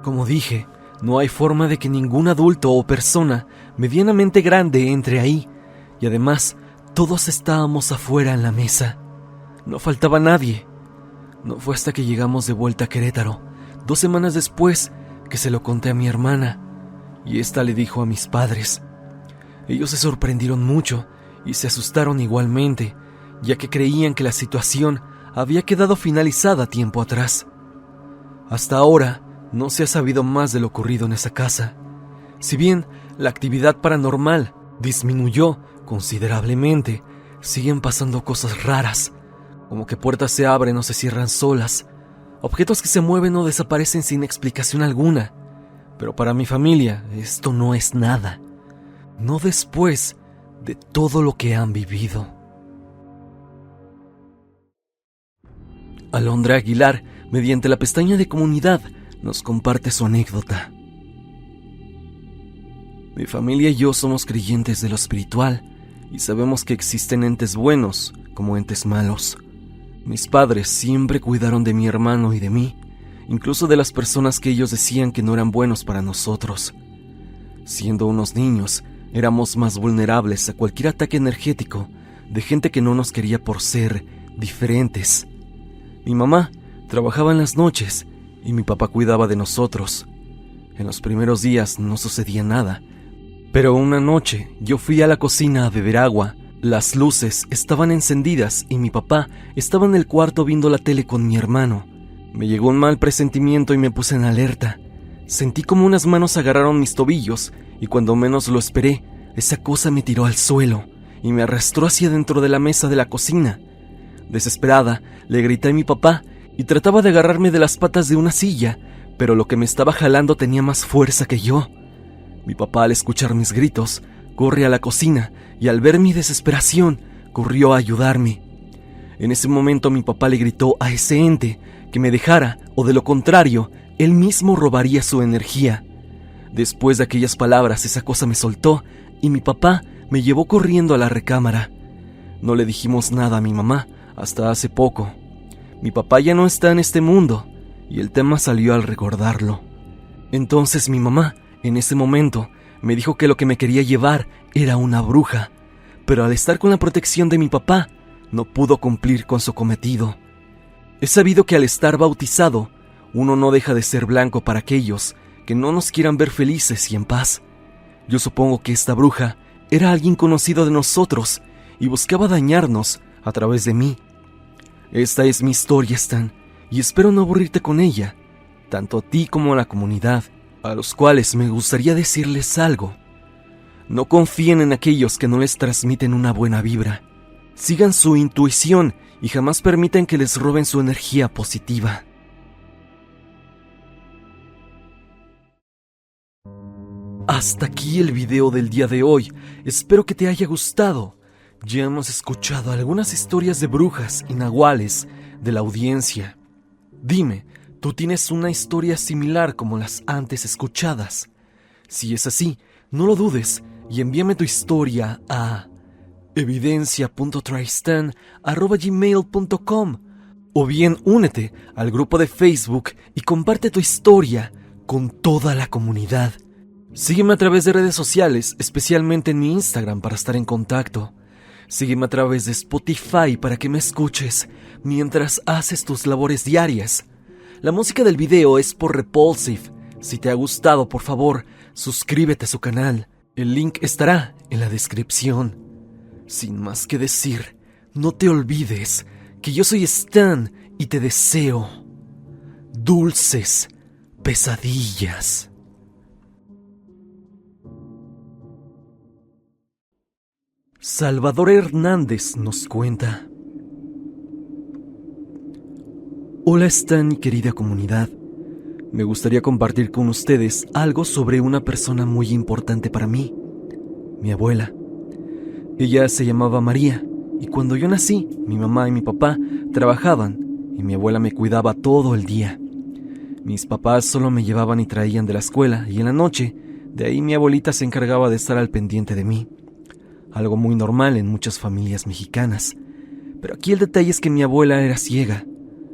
Como dije, no hay forma de que ningún adulto o persona medianamente grande entre ahí, y además, todos estábamos afuera en la mesa. No faltaba nadie. No fue hasta que llegamos de vuelta a Querétaro, 2 semanas después, que se lo conté a mi hermana, y ésta le dijo a mis padres. Ellos se sorprendieron mucho y se asustaron igualmente, ya que creían que la situación había quedado finalizada tiempo atrás. Hasta ahora, no se ha sabido más de lo ocurrido en esa casa. Si bien la actividad paranormal disminuyó considerablemente, siguen pasando cosas raras, como que puertas se abren o se cierran solas, objetos que se mueven o desaparecen sin explicación alguna. Pero para mi familia esto no es nada, no después de todo lo que han vivido. Alondra Aguilar, mediante la pestaña de comunidad, nos comparte su anécdota. Mi familia y yo somos creyentes de lo espiritual y sabemos que existen entes buenos como entes malos. Mis padres siempre cuidaron de mi hermano y de mí, incluso de las personas que ellos decían que no eran buenos para nosotros. Siendo unos niños, éramos más vulnerables a cualquier ataque energético de gente que no nos quería por ser diferentes. Mi mamá trabajaba en las noches y mi papá cuidaba de nosotros. En los primeros días no sucedía nada, Pero una noche yo fui a la cocina a beber agua. Las luces estaban encendidas y mi papá estaba en el cuarto viendo la tele con mi hermano. Me llegó un mal presentimiento y me puse en alerta. Sentí como unas manos agarraron mis tobillos y cuando menos lo esperé, esa cosa me tiró al suelo y me arrastró hacia dentro de la mesa de la cocina. Desesperada, le grité a mi papá y trataba de agarrarme de las patas de una silla, pero lo que me estaba jalando tenía más fuerza que yo. Mi papá, al escuchar mis gritos, corre a la cocina y al ver mi desesperación, corrió a ayudarme. En ese momento mi papá le gritó a ese ente que me dejara o de lo contrario, él mismo robaría su energía. Después de aquellas palabras, esa cosa me soltó y mi papá me llevó corriendo a la recámara. No le dijimos nada a mi mamá hasta hace poco. Mi papá ya no está en este mundo y el tema salió al recordarlo. Entonces mi mamá, en ese momento, me dijo que lo que me quería llevar era una bruja, pero al estar con la protección de mi papá, no pudo cumplir con su cometido. He sabido que al estar bautizado, uno no deja de ser blanco para aquellos que no nos quieran ver felices y en paz. Yo supongo que esta bruja era alguien conocido de nosotros y buscaba dañarnos a través de mí. Esta es mi historia, Stan, y espero no aburrirte con ella, tanto a ti como a la comunidad, a los cuales me gustaría decirles algo. No confíen en aquellos que no les transmiten una buena vibra. Sigan su intuición y jamás permitan que les roben su energía positiva. Hasta aquí el video del día de hoy. Espero que te haya gustado. Ya hemos escuchado algunas historias de brujas y nahuales de la audiencia. Dime, ¿tú tienes una historia similar como las antes escuchadas? Si es así, no lo dudes y envíame tu historia a evidencia.tristan@gmail.com o bien únete al grupo de Facebook y comparte tu historia con toda la comunidad. Sígueme a través de redes sociales, especialmente en mi Instagram para estar en contacto. Sígueme a través de Spotify para que me escuches mientras haces tus labores diarias. La música del video es por Repulsive. Si te ha gustado, por favor, suscríbete a su canal. El link estará en la descripción. Sin más que decir, no te olvides que yo soy Stan y te deseo dulces pesadillas. Salvador Hernández nos cuenta: Hola Stan y querida comunidad. Me gustaría compartir con ustedes algo sobre una persona muy importante para mí, mi abuela. Ella se llamaba María y cuando yo nací, mi mamá y mi papá trabajaban y mi abuela me cuidaba todo el día. Mis papás solo me llevaban y traían de la escuela y en la noche, de ahí mi abuelita se encargaba de estar al pendiente de mí. Algo muy normal en muchas familias mexicanas. Pero aquí el detalle es que mi abuela era ciega.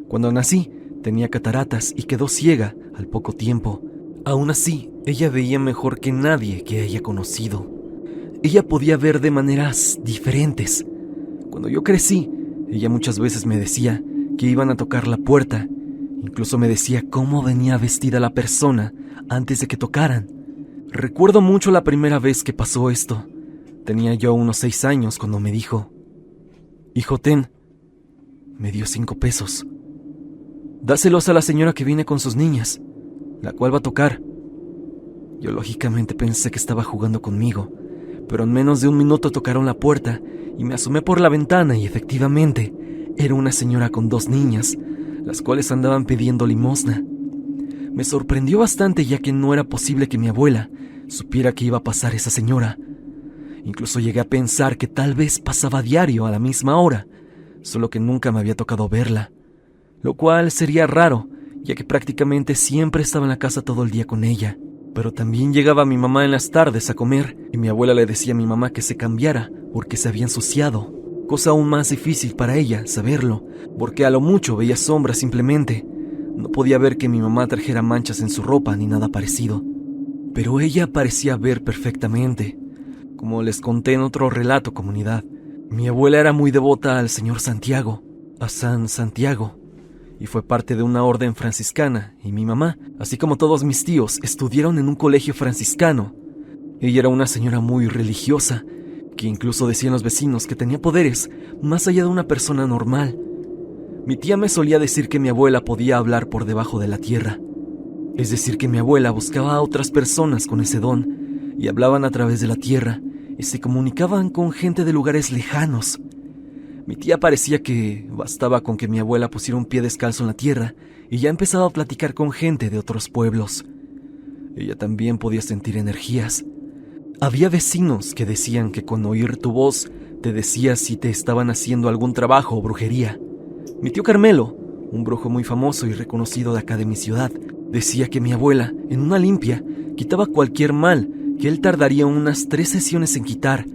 Cuando nací, tenía cataratas y quedó ciega al poco tiempo. Aún así, ella veía mejor que nadie que haya conocido. Ella podía ver de maneras diferentes. Cuando yo crecí, ella muchas veces me decía que iban a tocar la puerta. Incluso me decía cómo venía vestida la persona antes de que tocaran. Recuerdo mucho la primera vez que pasó esto. Tenía yo unos 6 años cuando me dijo: Hijo, ten. Me dio 5 pesos. Dáselos a la señora que viene con sus niñas, la cual va a tocar. Yo lógicamente pensé que estaba jugando conmigo, pero en menos de un minuto tocaron la puerta y me asomé por la ventana y efectivamente era una señora con 2 niñas, las cuales andaban pidiendo limosna. Me sorprendió bastante ya que no era posible que mi abuela supiera que iba a pasar esa señora. Incluso llegué a pensar que tal vez pasaba diario a la misma hora, solo que nunca me había tocado verla, lo cual sería raro, ya que prácticamente siempre estaba en la casa todo el día con ella. Pero también llegaba mi mamá en las tardes a comer y mi abuela le decía a mi mamá que se cambiara porque se había ensuciado, cosa aún más difícil para ella saberlo, porque a lo mucho veía sombras simplemente. No podía ver que mi mamá trajera manchas en su ropa ni nada parecido, pero ella parecía ver perfectamente. Como les conté en otro relato, comunidad, mi abuela era muy devota al señor Santiago, a San Santiago, y fue parte de una orden franciscana, y mi mamá, así como todos mis tíos, estudiaron en un colegio franciscano. Ella era una señora muy religiosa, que incluso decían los vecinos que tenía poderes más allá de una persona normal. Mi tía me solía decir que mi abuela podía hablar por debajo de la tierra. Es decir, que mi abuela buscaba a otras personas con ese don y hablaban a través de la tierra y se comunicaban con gente de lugares lejanos. Mi tía parecía que bastaba con que mi abuela pusiera un pie descalzo en la tierra y ya empezaba a platicar con gente de otros pueblos. Ella también podía sentir energías. Había vecinos que decían que con oír tu voz te decía si te estaban haciendo algún trabajo o brujería. Mi tío Carmelo, un brujo muy famoso y reconocido de acá de mi ciudad, decía que mi abuela, en una limpia, quitaba cualquier mal, que él tardaría unas 3 sesiones en quitar,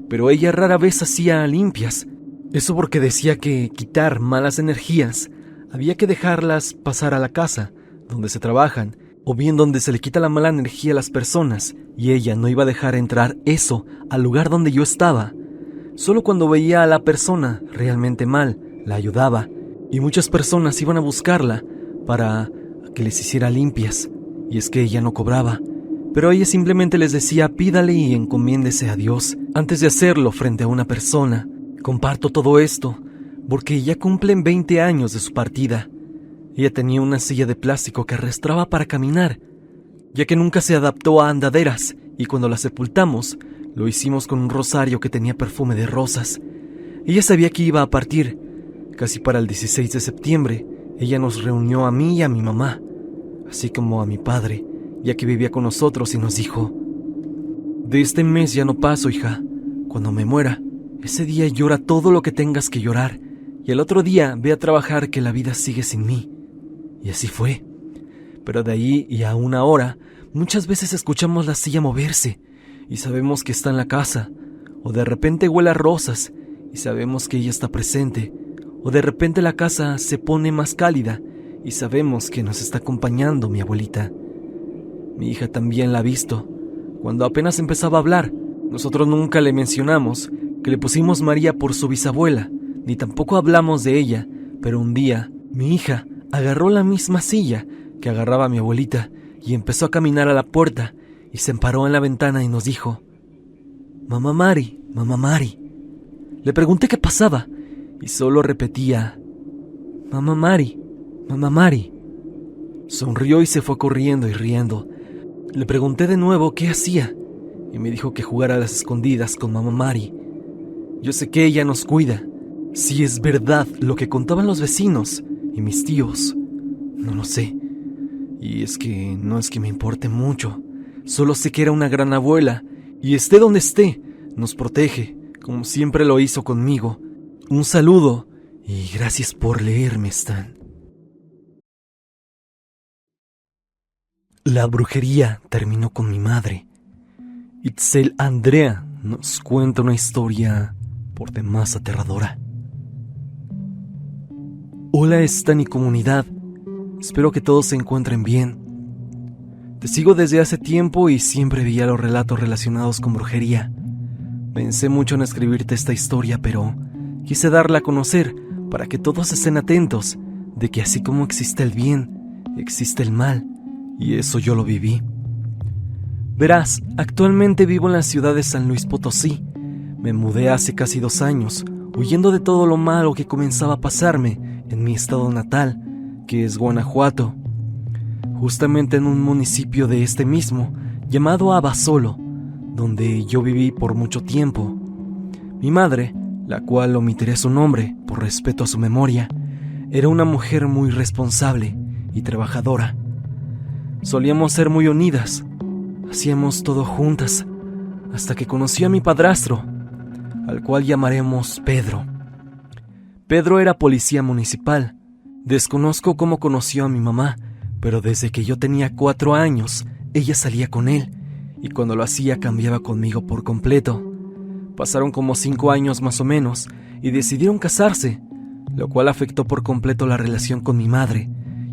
pero ella rara vez hacía limpias. Eso porque decía que quitar malas energías había que dejarlas pasar a la casa, donde se trabajan, o bien donde se le quita la mala energía a las personas, y ella no iba a dejar entrar eso al lugar donde yo estaba. Solo cuando veía a la persona realmente mal, la ayudaba, y muchas personas iban a buscarla para que les hiciera limpias, y es que ella no cobraba, pero ella simplemente les decía pídale y encomiéndese a Dios antes de hacerlo frente a una persona. Comparto todo esto porque ya cumplen 20 años de su partida. Ella tenía una silla de plástico que arrastraba para caminar, ya que nunca se adaptó a andaderas, y cuando la sepultamos, lo hicimos con un rosario que tenía perfume de rosas. Ella sabía que iba a partir. Casi para el 16 de septiembre, ella nos reunió a mí y a mi mamá, así como a mi padre, ya que vivía con nosotros, y nos dijo: de este mes ya no paso, hija. Cuando me muera, ese día llora todo lo que tengas que llorar, y el otro día ve a trabajar, que la vida sigue sin mí. Y así fue. Pero de ahí y a una hora, muchas veces escuchamos la silla moverse, y sabemos que está en la casa, o de repente huele a rosas, y sabemos que ella está presente, o de repente la casa se pone más cálida, y sabemos que nos está acompañando mi abuelita. Mi hija también la ha visto. Cuando apenas empezaba a hablar, nosotros nunca le mencionamos que le pusimos María por su bisabuela, ni tampoco hablamos de ella, pero un día, mi hija agarró la misma silla que agarraba mi abuelita y empezó a caminar a la puerta y se paró en la ventana y nos dijo: mamá Mari, mamá Mari. Le pregunté qué pasaba y solo repetía: mamá Mari, mamá Mari. Sonrió y se fue corriendo y riendo. Le pregunté de nuevo qué hacía y me dijo que jugara a las escondidas con mamá Mari. Yo sé que ella nos cuida. Si es verdad lo que contaban los vecinos y mis tíos, no lo sé. Y es que no es que me importe mucho. Solo sé que era una gran abuela y esté donde esté, nos protege, como siempre lo hizo conmigo. Un saludo y gracias por leerme, Stan. La brujería terminó con mi madre. Itzel Andrea nos cuenta una historia por demás aterradora. Hola, Stan y comunidad. Espero que todos se encuentren bien. Te sigo desde hace tiempo y siempre veía los relatos relacionados con brujería. Pensé mucho en escribirte esta historia, pero quise darla a conocer para que todos estén atentos de que así como existe el bien, existe el mal, y eso yo lo viví. Verás, actualmente vivo en la ciudad de San Luis Potosí. Me mudé hace casi 2 años, huyendo de todo lo malo que comenzaba a pasarme en mi estado natal, que es Guanajuato, justamente en un municipio de este mismo, llamado Abasolo, donde yo viví por mucho tiempo. Mi madre, la cual omitiré su nombre por respeto a su memoria, era una mujer muy responsable y trabajadora. Solíamos ser muy unidas, hacíamos todo juntas, hasta que conocí a mi padrastro, al cual llamaremos Pedro. Pedro era policía municipal. Desconozco cómo conoció a mi mamá, pero desde que yo tenía 4 años, ella salía con él, y cuando lo hacía cambiaba conmigo por completo. Pasaron como 5 años más o menos, y decidieron casarse, lo cual afectó por completo la relación con mi madre,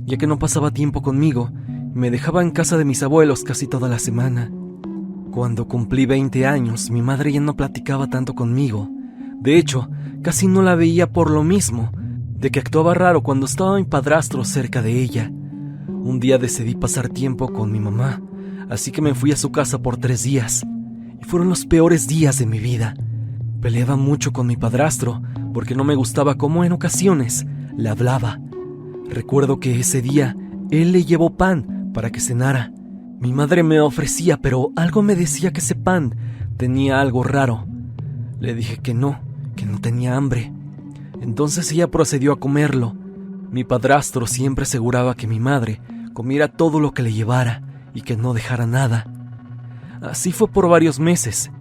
ya que no pasaba tiempo conmigo, y me dejaba en casa de mis abuelos casi toda la semana. Cuando cumplí 20 años, mi madre ya no platicaba tanto conmigo. De hecho, casi no la veía por lo mismo, de que actuaba raro cuando estaba mi padrastro cerca de ella. Un día decidí pasar tiempo con mi mamá, así que me fui a su casa por 3 días, y fueron los peores días de mi vida. Peleaba mucho con mi padrastro, porque no me gustaba cómo en ocasiones le hablaba. Recuerdo que ese día él le llevó pan para que cenara. Mi madre me ofrecía, pero algo me decía que ese pan tenía algo raro. Le dije que no tenía hambre. Entonces ella procedió a comerlo. Mi padrastro siempre aseguraba que mi madre comiera todo lo que le llevara y que no dejara nada. Así fue por varios meses.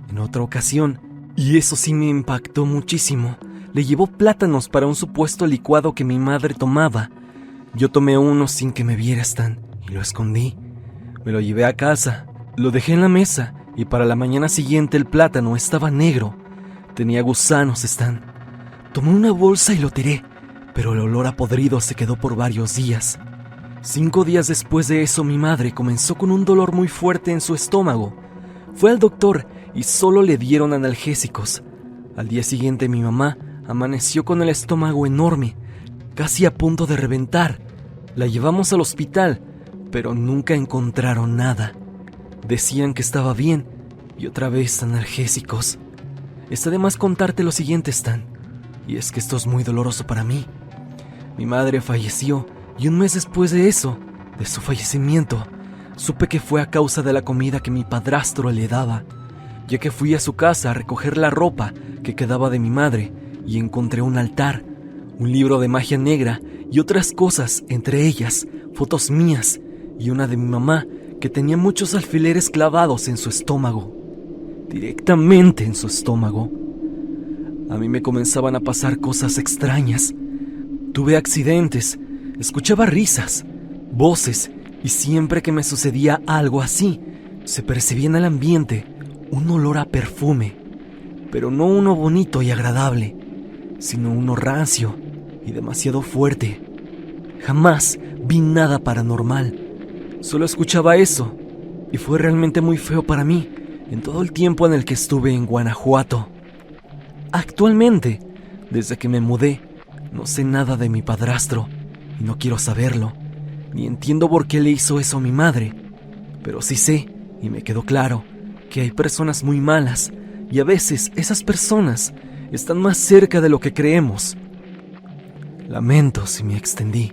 En otra ocasión, y eso sí me impactó muchísimo, le llevó plátanos para un supuesto licuado que mi madre tomaba. Yo tomé uno sin que me viera Stan y lo escondí. Me lo llevé a casa, lo dejé en la mesa y para la mañana siguiente el plátano estaba negro. Tenía gusanos, Stan. Tomé una bolsa y lo tiré, pero el olor a podrido se quedó por varios días. 5 días después de eso, mi madre comenzó con un dolor muy fuerte en su estómago. Fue al doctor y solo le dieron analgésicos. Al día siguiente mi mamá amaneció con el estómago enorme, casi a punto de reventar. La llevamos al hospital, pero nunca encontraron nada. Decían que estaba bien y otra vez analgésicos. Está de más contarte lo siguiente, Stan, y es que esto es muy doloroso para mí. Mi madre falleció y un mes después de eso, de su fallecimiento, supe que fue a causa de la comida que mi padrastro le daba, ya que fui a su casa a recoger la ropa que quedaba de mi madre y encontré un altar, un libro de magia negra y otras cosas, entre ellas fotos mías y una de mi mamá que tenía muchos alfileres clavados en su estómago, directamente en su estómago. A mí me comenzaban a pasar cosas extrañas. Tuve accidentes, escuchaba risas, voces, y siempre que me sucedía algo así, se percibía en el ambiente un olor a perfume, pero no uno bonito y agradable, sino uno rancio y demasiado fuerte. Jamás vi nada paranormal, solo escuchaba eso, y fue realmente muy feo para mí en todo el tiempo en el que estuve en Guanajuato. Actualmente, desde que me mudé, no sé nada de mi padrastro y no quiero saberlo, ni entiendo por qué le hizo eso a mi madre, pero sí sé, y me quedó claro, que hay personas muy malas y a veces esas personas están más cerca de lo que creemos. Lamento si me extendí,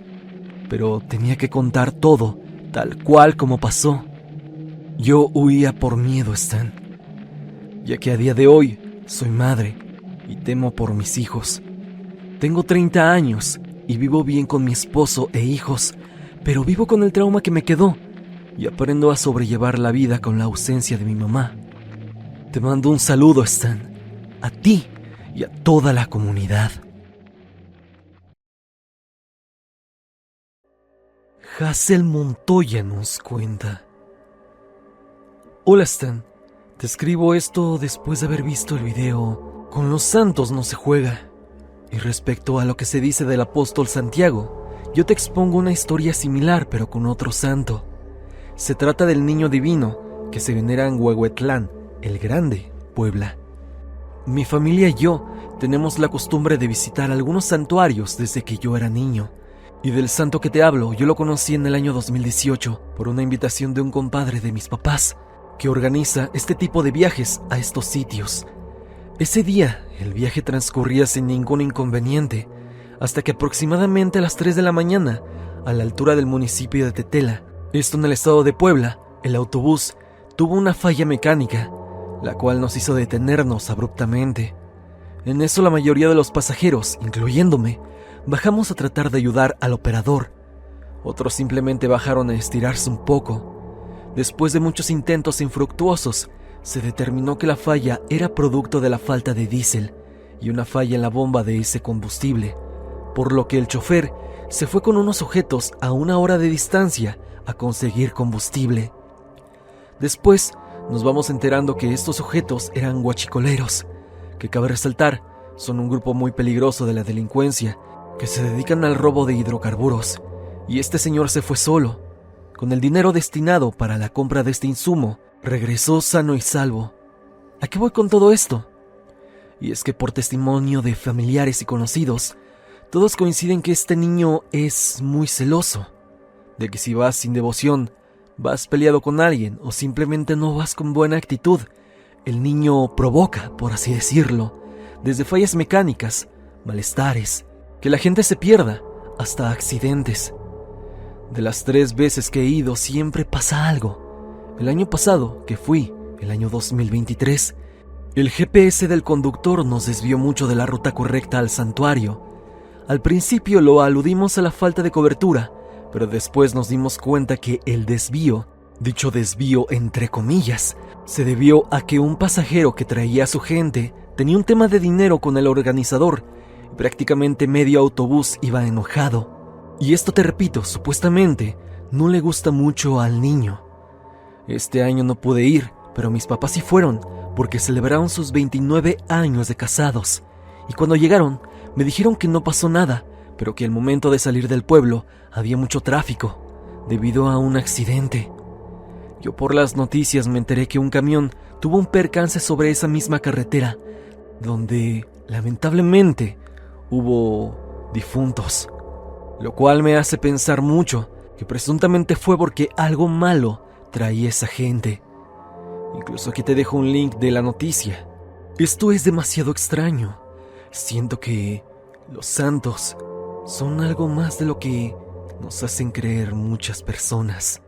pero tenía que contar todo tal cual como pasó. Yo huía por miedo, Stan, ya que a día de hoy soy madre y temo por mis hijos. Tengo 30 años y vivo bien con mi esposo e hijos, pero vivo con el trauma que me quedó y aprendo a sobrellevar la vida con la ausencia de mi mamá. Te mando un saludo, Stan, a ti y a toda la comunidad. Hazel Montoya nos cuenta: Hola, Stan, te escribo esto después de haber visto el video Con los santos no se juega. Y respecto a lo que se dice del apóstol Santiago, yo te expongo una historia similar pero con otro santo. Se trata del niño divino que se venera en Huehuetlán, el Grande, Puebla. Mi familia y yo tenemos la costumbre de visitar algunos santuarios desde que yo era niño. Y del santo que te hablo, yo lo conocí en el año 2018 por una invitación de un compadre de mis papás, que organiza este tipo de viajes a estos sitios. Ese día, el viaje transcurría sin ningún inconveniente, hasta que aproximadamente a las 3 de la mañana, a la altura del municipio de Tetela, esto en el estado de Puebla, el autobús tuvo una falla mecánica, la cual nos hizo detenernos abruptamente. En eso la mayoría de los pasajeros, incluyéndome, bajamos a tratar de ayudar al operador. Otros simplemente bajaron a estirarse un poco. Después de muchos intentos infructuosos, se determinó que la falla era producto de la falta de diésel y una falla en la bomba de ese combustible, por lo que el chofer se fue con unos sujetos a 1 hora de distancia a conseguir combustible. Después nos vamos enterando que estos sujetos eran guachicoleros, que cabe resaltar, son un grupo muy peligroso de la delincuencia, que se dedican al robo de hidrocarburos, y este señor se fue solo. Con el dinero destinado para la compra de este insumo, regresó sano y salvo. ¿A qué voy con todo esto? Y es que por testimonio de familiares y conocidos, todos coinciden que este niño es muy celoso, de que si vas sin devoción, vas peleado con alguien o simplemente no vas con buena actitud, el niño provoca, por así decirlo, desde fallas mecánicas, malestares, que la gente se pierda, hasta accidentes. De las 3 veces que he ido siempre pasa algo. El año pasado, que fui, el año 2023, el GPS del conductor nos desvió mucho de la ruta correcta al santuario. Al principio lo aludimos a la falta de cobertura, pero después nos dimos cuenta que el desvío, dicho desvío entre comillas, se debió a que un pasajero que traía a su gente tenía un tema de dinero con el organizador y prácticamente medio autobús iba enojado. Y esto, te repito, supuestamente no le gusta mucho al niño. Este año no pude ir, pero mis papás sí fueron porque celebraron sus 29 años de casados. Y cuando llegaron, me dijeron que no pasó nada, pero que al momento de salir del pueblo había mucho tráfico, debido a un accidente. Yo por las noticias me enteré que un camión tuvo un percance sobre esa misma carretera, donde lamentablemente hubo difuntos, lo cual me hace pensar mucho que presuntamente fue porque algo malo traía esa gente. Incluso aquí te dejo un link de la noticia. Esto es demasiado extraño. Siento que los santos son algo más de lo que nos hacen creer muchas personas.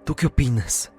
¿Tú qué opinas?